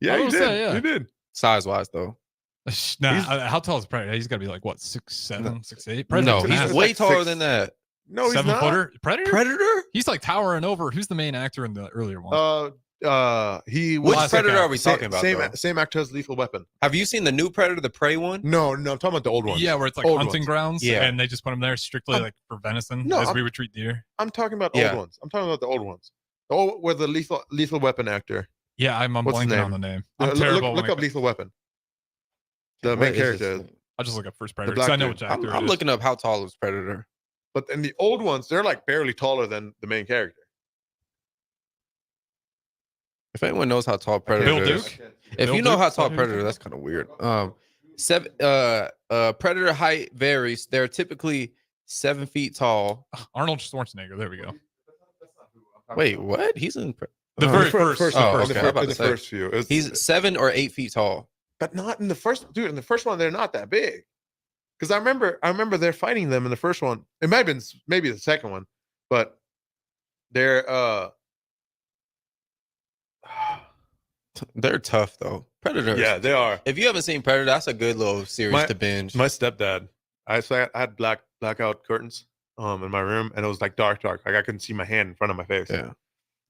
Yeah, you did. You did. Size wise though. Nah, how tall is Predator? He's got to be like what, 6'7", 6'8"? No, he's massive. way taller than that. No, he's 7-footer. Predator. Predator. He's like towering over. Who's the main actor in the earlier one? He Which was Predator are we talking about? Same actor as Lethal Weapon. Have you seen the new Predator, the Prey one? No, I'm talking about the old one. Yeah, where it's like old hunting grounds. Yeah, and they just put them there strictly like for venison, we would treat deer. I'm talking about old ones. I'm talking about the old ones. Oh, where the Lethal Weapon actor. Yeah, I'm blanking on the name. I'm terrible. Look up Lethal Weapon. The main character. I'll just look up first Predator because I know which actor. I'm looking up how tall is Predator. But in the old ones, they're like barely taller than the main character. If anyone knows how tall Predator is, if you know how tall Predator, that's kind of weird. Predator height varies. They're typically 7 feet tall. Arnold Schwarzenegger. There we go. Wait, what? He's in the very first. The first few. He's 7 or 8 feet tall. But not in the first, dude. In the first one, they're not that big. Because I remember they're fighting them in the first one. It might have been maybe the second one, but they're tough though. Predators. Yeah, they are. If you haven't seen Predator, that's a good little series to binge. My stepdad, I had blackout curtains in my room, and it was like dark. Like I couldn't see my hand in front of my face. Yeah.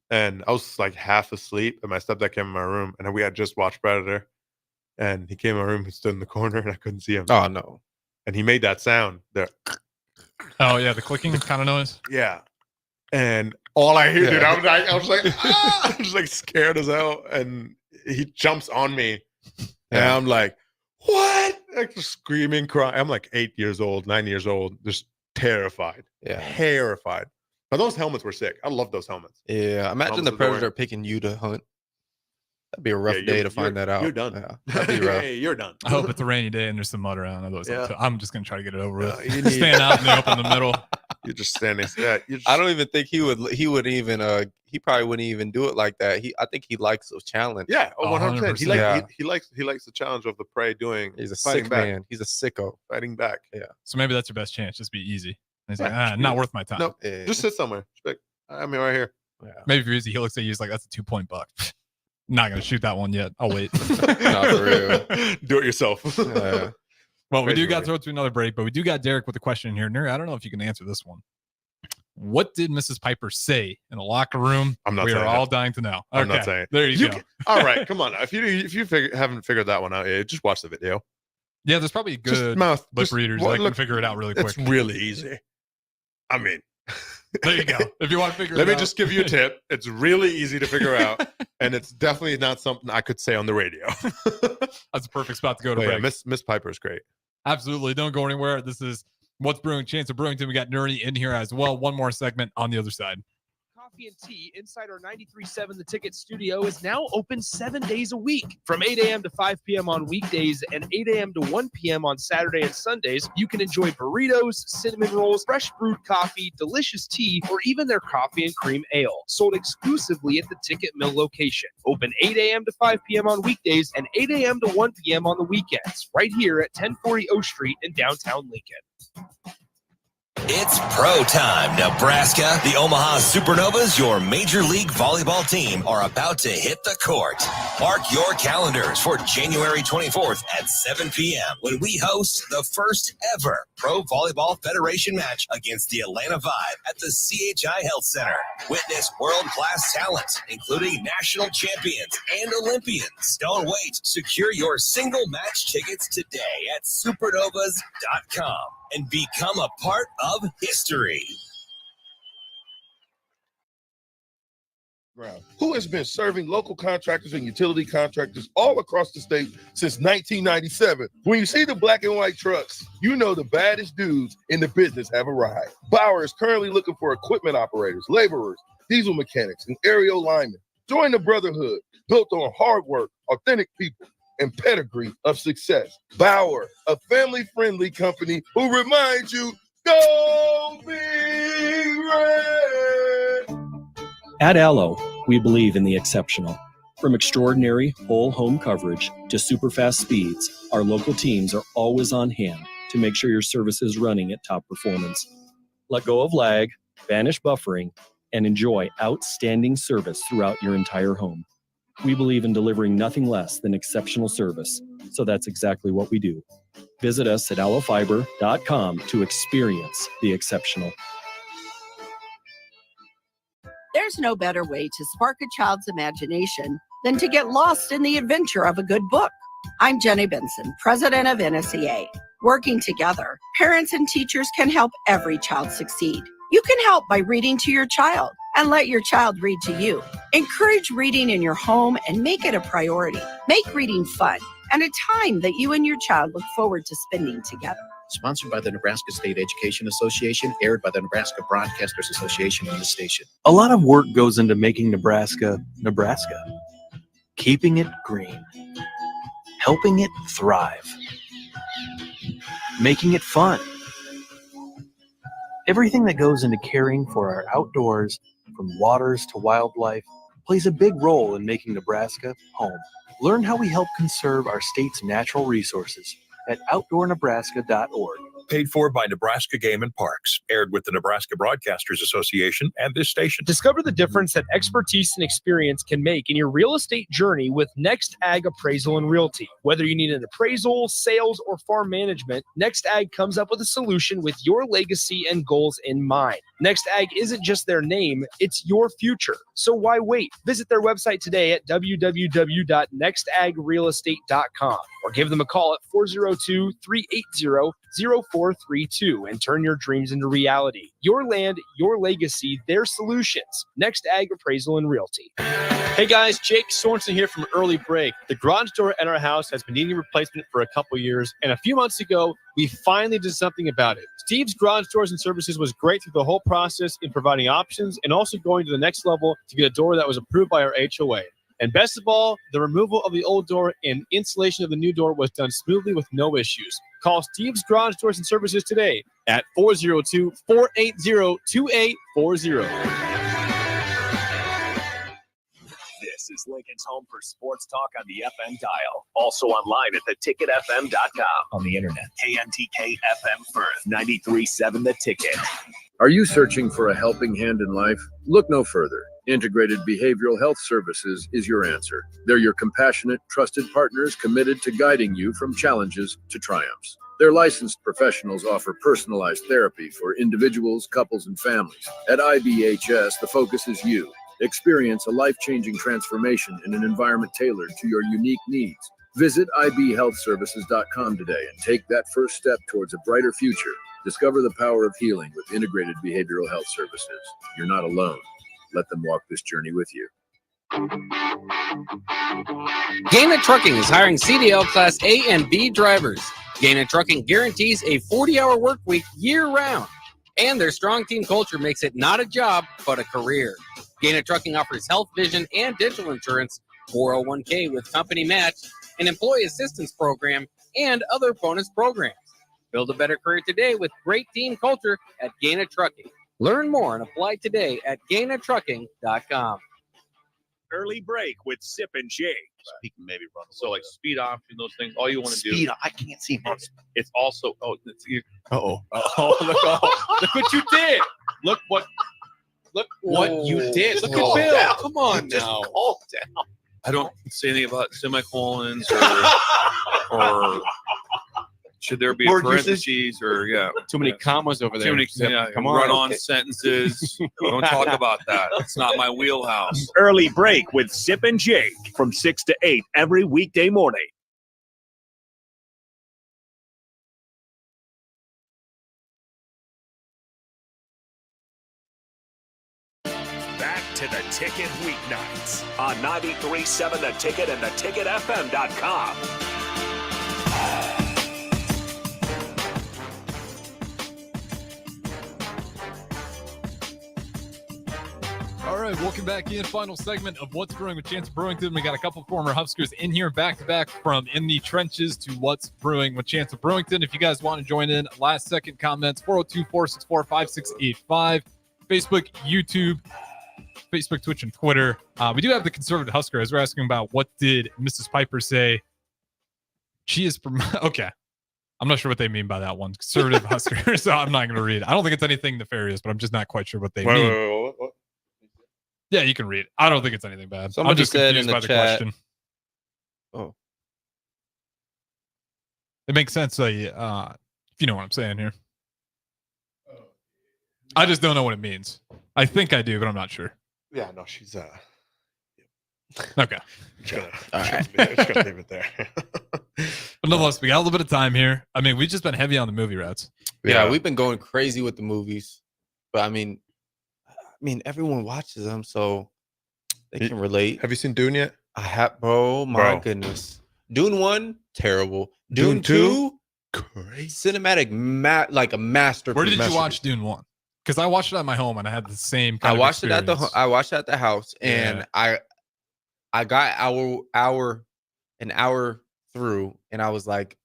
And I was like half asleep, and my stepdad came in my room, and we had just watched Predator. And he came in my room, he stood in the corner, and I couldn't see him. Oh no. And he made that sound there. Oh yeah, the clicking kind of noise. Yeah. And all I hear, dude. I was like, I was like scared as hell, and he jumps on me, and I'm like, what? Like just screaming, crying. I'm like 9 years old, just terrified, terrified. But those helmets were sick. I love those helmets. Yeah, imagine the predator picking you to hunt. That'd be a rough day to find that out. You're done. Yeah, that'd be rough. Hey, you're done. I hope it's a rainy day and there's some mud around. Otherwise, Yeah. I'm just gonna try to get it over with. you need- Stand out in the open in the middle. You're just standing. Yeah, I don't even think he would even he probably wouldn't even do it like that. I think he likes a challenge. Yeah, 100%. He likes the challenge of the prey doing. He's a fighting sick back. man. He's a sicko. Fighting back. Yeah. So maybe that's your best chance. Just be easy. And he's Yeah, like, not worth my time. No, just sit somewhere. Just like, I'm right here. Yeah. Maybe if you're easy, he looks at you. He's like, that's a 2-point buck. Not gonna shoot that one yet. I'll wait. Not for real. Do it yourself. Well, we Crazy do got work. to throw to another break, but we do got Derek with a question here. Neri, I don't know if you can answer this one. What did Mrs. Piper say in the locker room? I'm not We saying are all it. dying to know. I'm not Okay, saying. there you go. All right, come on. If you haven't figured that one out yet, just watch the video. Yeah, there's probably Just good mouth lip just- readers well, that can look, figure it out really quick. It's really easy. I mean, There you go. If you want to figure it let out. me just give you a tip. It's really easy to figure out, and it's definitely not something I could say on the radio. That's a perfect spot to go to But break. yeah, Miss Piper is great. Absolutely. Don't go anywhere. This is What's Brewing, Chancellor Brewington. We got Neri in here as well. One more segment on the other side. Coffee and tea inside our 93.7 The Ticket studio is now open 7 days a week. From 8 a.m. to 5 p.m. on weekdays and 8 a.m. to 1 p.m. on Saturday and Sundays, you can enjoy burritos, cinnamon rolls, fresh brewed coffee, delicious tea, or even their coffee and cream ale. Sold exclusively at the Ticket Mill location. Open 8 a.m. to 5 p.m. on weekdays and 8 a.m. to 1 p.m. on the weekends. Right here at 1040 O Street in downtown Lincoln. It's pro time, Nebraska. The Omaha Supernovas, your Major League Volleyball team, are about to hit the court. Mark your calendars for January 24th at 7 p.m. when we host the first ever Pro Volleyball Federation match against the Atlanta Vibe at the CHI Health Center. Witness world-class talent, including national champions and Olympians. Don't wait. Secure your single match tickets today at supernovas.com. and become a part of history. Who has been serving local contractors and utility contractors all across the state since 1997. When you see the black and white trucks, you know the baddest dudes in the business have arrived. Bauer is currently looking for equipment operators, laborers, diesel mechanics, and aerial linemen. Join the brotherhood built on hard work, authentic people, and pedigree of success. Bauer, a family-friendly company who reminds you, go Big Red! At Allo, we believe in the exceptional. From extraordinary whole home coverage to super fast speeds, our local teams are always on hand to make sure your service is running at top performance. Let go of lag, banish buffering, and enjoy outstanding service throughout your entire home. We believe in delivering nothing less than exceptional service, so that's exactly what we do. Visit us at allofiber.com to experience the exceptional. There's no better way to spark a child's imagination than to get lost in the adventure of a good book. I'm Jenny Benson, president of NSEA. Working together, parents and teachers can help every child succeed. You can help by reading to your child and let your child read to you. Encourage reading in your home and make it a priority. Make reading fun and a time that you and your child look forward to spending together. Sponsored by the Nebraska State Education Association, aired by the Nebraska Broadcasters Association on the station. A lot of work goes into making Nebraska, Nebraska. Keeping it green. Helping it thrive. Making it fun. Everything that goes into caring for our outdoors, from waters to wildlife, plays a big role in making Nebraska home. Learn how we help conserve our state's natural resources at outdoornebraska.org. Paid for by Nebraska Game and Parks. Aired with the Nebraska Broadcasters Association and this station. Discover the difference that expertise and experience can make in your real estate journey with Next Ag Appraisal and Realty. Whether you need an appraisal, sales, or farm management, Next Ag comes up with a solution with your legacy and goals in mind. Next Ag isn't just their name, it's your future. So why wait? Visit their website today at www.nextagrealestate.com or give them a call at 402-380-0400. 3432 and turn your dreams into reality. Your land, your legacy, their solutions. Next Ag Appraisal and Realty. Hey guys, Jake Sorensen here from Early Break. The garage door at our house has been needing replacement for a couple years, and a few months ago, we finally did something about it. Steve's Garage Doors and Services was great through the whole process in providing options and also going to the next level to get a door that was approved by our HOA. And best of all, the removal of the old door and installation of the new door was done smoothly with no issues. Call Steve's Garage Doors and Services today at 402-480-2840. This is Lincoln's home for sports talk on the FM dial. Also online at theticketfm.com. On the internet, KNTK FM Firth, 93.7 The Ticket. Are you searching for a helping hand in life? Look no further. Integrated Behavioral Health Services is your answer. They're your compassionate, trusted partners committed to guiding you from challenges to triumphs. Their licensed professionals offer personalized therapy for individuals, couples, and families. At IBHS, the focus is you. Experience a life-changing transformation in an environment tailored to your unique needs. Visit ibhealthservices.com today and take that first step towards a brighter future. Discover the power of healing with Integrated Behavioral Health Services. You're not alone. Let them walk this journey with you. Gaina Trucking is hiring CDL Class A and B drivers. Gaina Trucking guarantees a 40-hour work week year-round, and their strong team culture makes it not a job, but a career. Gaina Trucking offers health, vision, and dental insurance, 401k with company match, an employee assistance program, and other bonus programs. Build a better career today with great team culture at Gaina Trucking. Learn more and apply today at GainaTrucking.com. Early break with Sip and Jake. Maybe run. So like speed option, those things. All you want to do. Speed. I can't see much. It's also. Oh, it's you. Uh-oh. Look what you did. Look what you did. Look at Bill. Come on now. Calm down. I don't say anything about semicolons or should there be a parentheses or Too many commas over there. Too many, Come on. run-on sentences. Don't talk about that. It's not my wheelhouse. Early break with Sip and Jake from 6 to 8 every weekday morning. Back to the Ticket weeknights on 93.7 The Ticket and theticketfm.com. All right, welcome back in. Final segment of What's Brewing with Chancellor Brewington. We got a couple former Huskers in here back-to-back from In the Trenches to What's Brewing with Chancellor Brewington. If you guys want to join in, last-second comments, 402-464-5685, Facebook, YouTube, Facebook, Twitch, and Twitter. We do have the conservative Husker, as we're asking about what did Mrs. Piper say. She is from, okay. I'm not sure what they mean by that one. Conservative Husker, so I'm not going to read it. I don't think it's anything nefarious, but I'm just not quite sure what they mean. What? Yeah, you can read it. I don't think it's anything bad. Somebody I'm just said confused in the by chat. the question. Oh. It makes sense, if you know what I'm saying here. I just don't know what it means. I think I do, but I'm not sure. Yeah, no, she's Okay. All right. Just gonna leave it there. But nonetheless, we got a little bit of time here. I mean, we've just been heavy on the movie routes. Yeah, we've been going crazy with the movies, but I mean, everyone watches them, so they can relate. Have you seen Dune yet? I have, bro. My goodness, Dune 1, terrible. Dune 2, crazy. Cinematic, like a masterpiece. Where did you watch Dune 1? Because I watched it at my home and I had the same kind I of watched it experience. I watched it at the house, and I got an hour through, and I was like,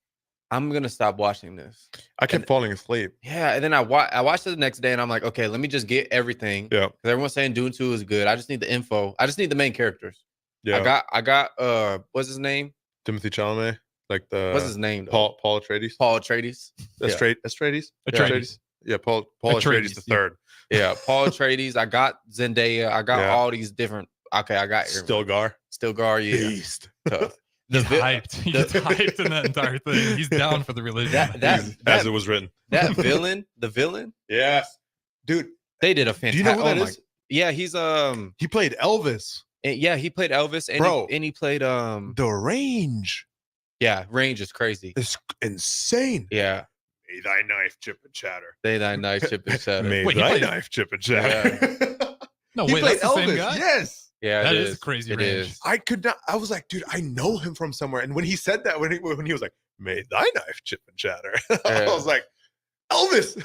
I'm gonna stop watching this. I kept falling asleep. Yeah, and then I watched it the next day, and I'm like, okay, let me just get everything. Yeah, because everyone's saying Dune 2 is good. I just need the info. I just need the main characters. Yeah, I got what's his name? Timothy Chalamet. Like what's his name? Paul Atreides. Paul Atreides. Atreides. Atreides. Yeah, Paul Atreides the third. Yeah, Paul Atreides. I got Zendaya. I got all these different. Okay, I got Stilgar. Yeah, Beast. Tough. He's hyped. He's hyped in that entire thing. He's down for the religion. As it was written. That villain, the villain. Yes, dude. They did a fantastic. Do you know who that is? Yeah, he's he played Elvis. Yeah, he played Elvis, and Bro, he played The Range. Yeah, Range is crazy. It's insane. Yeah, May thy knife chip and shatter. May thy knife chip and shatter. May Wait, he thy played- knife chip and shatter. No, He wait, played that's the same Elvis, guy? yes. Yeah, That it is a crazy It range. is. I could not. I was like, dude, I know him from somewhere. And when he said that, when he was like, "May thy knife chip and shatter," I was like, Elvis.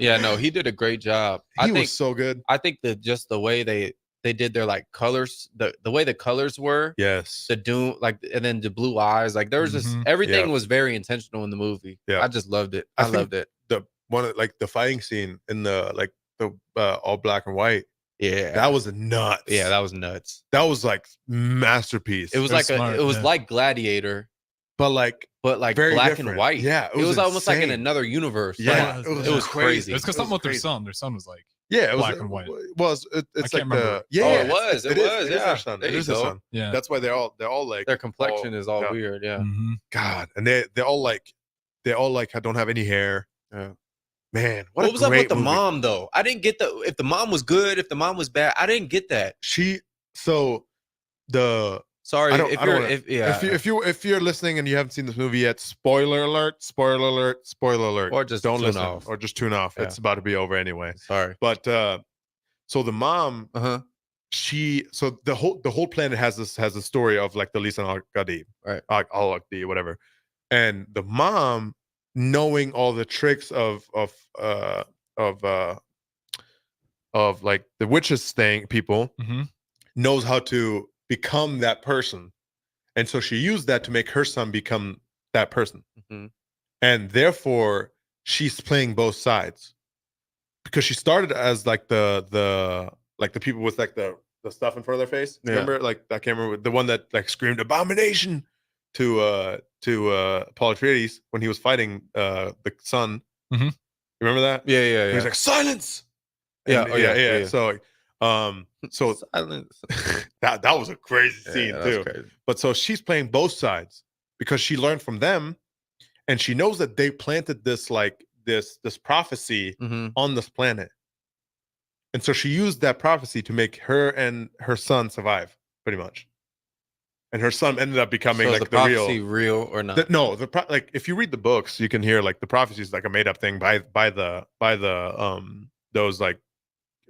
Yeah, no, he did a great job. He was so good. I think that just the way they did their like colors, the way the colors were, yes, the doom, like, and then the blue eyes, like there was just everything was very intentional in the movie. Yeah. I just loved it. I loved it. The one like the fighting scene in the like the all black and white. Yeah, that was nuts. Yeah, that was nuts. That was like masterpiece. It was like it was like Gladiator, but like black very and different. white. Yeah, it was almost like in another universe. Yeah, Like, it was crazy. It's because something with their son. Their son was like Yeah, it was black and white. It's I like can't remember. yeah, Oh, it was. It is Yeah, their son. there It you is their go. son. Yeah, That's why they're all like Their complexion is all yeah. weird. Yeah. God, and they all like don't have any hair. Yeah. Man, What was up with the movie. mom though? I didn't get if the mom was good, if the mom was bad. I didn't get that. Sorry, I don't wanna- if if you're listening and you haven't seen this movie yet, spoiler alert, spoiler alert, spoiler alert. Or just don't tune listen off. or just tune off. Yeah. It's about to be over anyway. Sorry. But so the mom, so the whole planet has a story of like the Lisan al-Gadim, right? Al-Aqdi, whatever. And the mom, knowing all the tricks of like the witches people, knows how to become that person, and so she used that to make her son become that person, and therefore she's playing both sides, because she started as like the people with like the stuff in front of their face. Yeah. Remember, like I can't remember the one that like screamed abomination to Paul Atreides when he was fighting the son. You remember that? Yeah. He was like, silence. Yeah, And- oh, yeah. So so silence. that was a crazy scene that's too. crazy. But so she's playing both sides because she learned from them, and she knows that they planted this like this prophecy on this planet, and so she used that prophecy to make her and her son survive, pretty much. And her son ended up becoming So like the the prophecy real or not? no, like if you read the books, you can hear like the prophecy is like a made up thing by the those like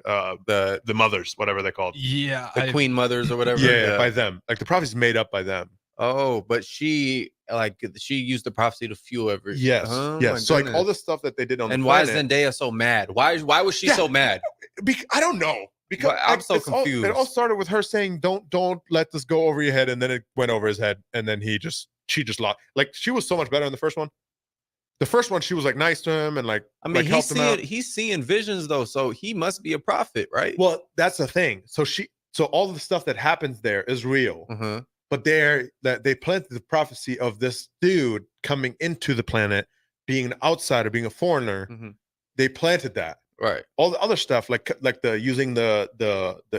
the mothers, whatever they're called. Yeah, the queen mothers or whatever. Yeah, by them. Like the prophecy is made up by them. Oh, but she used the prophecy to fuel everything. Yes, Oh, yes. my So like all goodness. the stuff that they did on And the why is planet, Zendaya so mad? Why was she so mad? I don't know. Because Well, I'm so it confused. all started with her saying, "Don't let this go over your head," and then it went over his head, and then she just lost. Like she was so much better in the first one. The first one, she was like nice to him and like I mean, like, helped him out. he's seeing visions though, so he must be a prophet, right? Well, that's the thing. So all the stuff that happens there is real, but they planted the prophecy of this dude coming into the planet, being an outsider, being a foreigner. They planted that. Right. All the other stuff, like the using the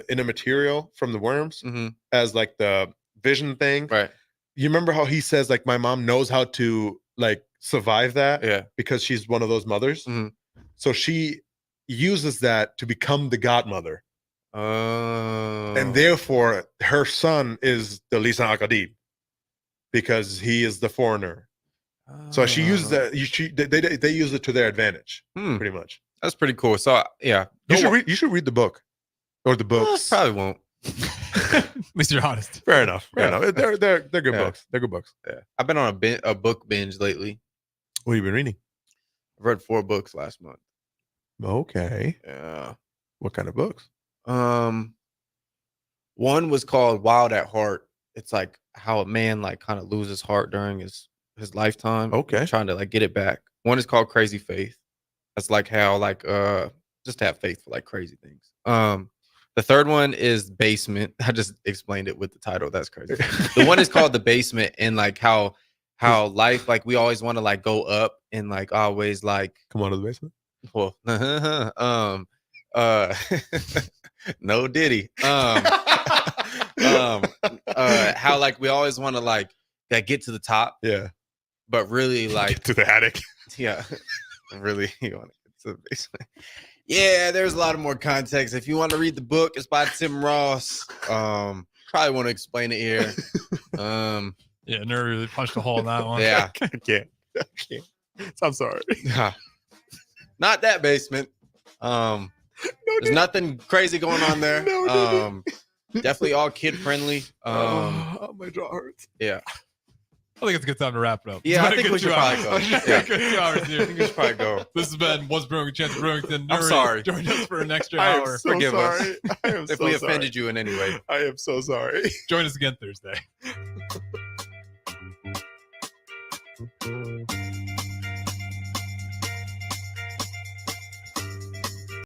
inner material from the worms as like the vision thing. Right. You remember how he says like my mom knows how to like survive that? Yeah. Because she's one of those mothers. So she uses that to become the godmother. Oh. And therefore her son is the Lisan al-Gadim because he is the foreigner. So she uses that. They use it to their advantage, pretty much. That's pretty cool. So yeah, You should read the book or the books. Probably won't. At least you're honest. Fair enough. Yeah. They're good Yeah. books. They're good books. Yeah. I've been on a book binge lately. What have you been reading? I've read 4 books last month. Okay. Yeah. What kind of books? One was called Wild at Heart. It's like how a man like kind of loses heart during his lifetime. Okay. Trying to like get it back. One is called Crazy Faith. That's like how like just have faith for like crazy things. The third one is Basement. I just explained it with the title. That's crazy. The one is called The Basement, and like how life, like we always want to like go up and like always like come on to the basement. Well, no Diddy. How like we always want to like get to the top. Yeah. But really like Get to the attic. Yeah. Really you want to get to the basement. Yeah, there's a lot of more context. If you want to read the book, it's by Tim Ross. Probably want to explain it here. Yeah, never really punched a hole in that one. Yeah. I can't. I'm sorry. Not that basement. There's nothing crazy going on there. Definitely all kid friendly. My jaw hurts. Yeah. I think it's a good time to wrap it up. Yeah, I think we should probably go. Yeah. Good 2 hours here. I think we should probably go. This has been What's Brewing with Chancellor Brewington. I'm sorry. Join us for an extra I am hour. so Forgive us. sorry. I am If so we sorry. offended you in any way. I am so sorry. Join us again Thursday.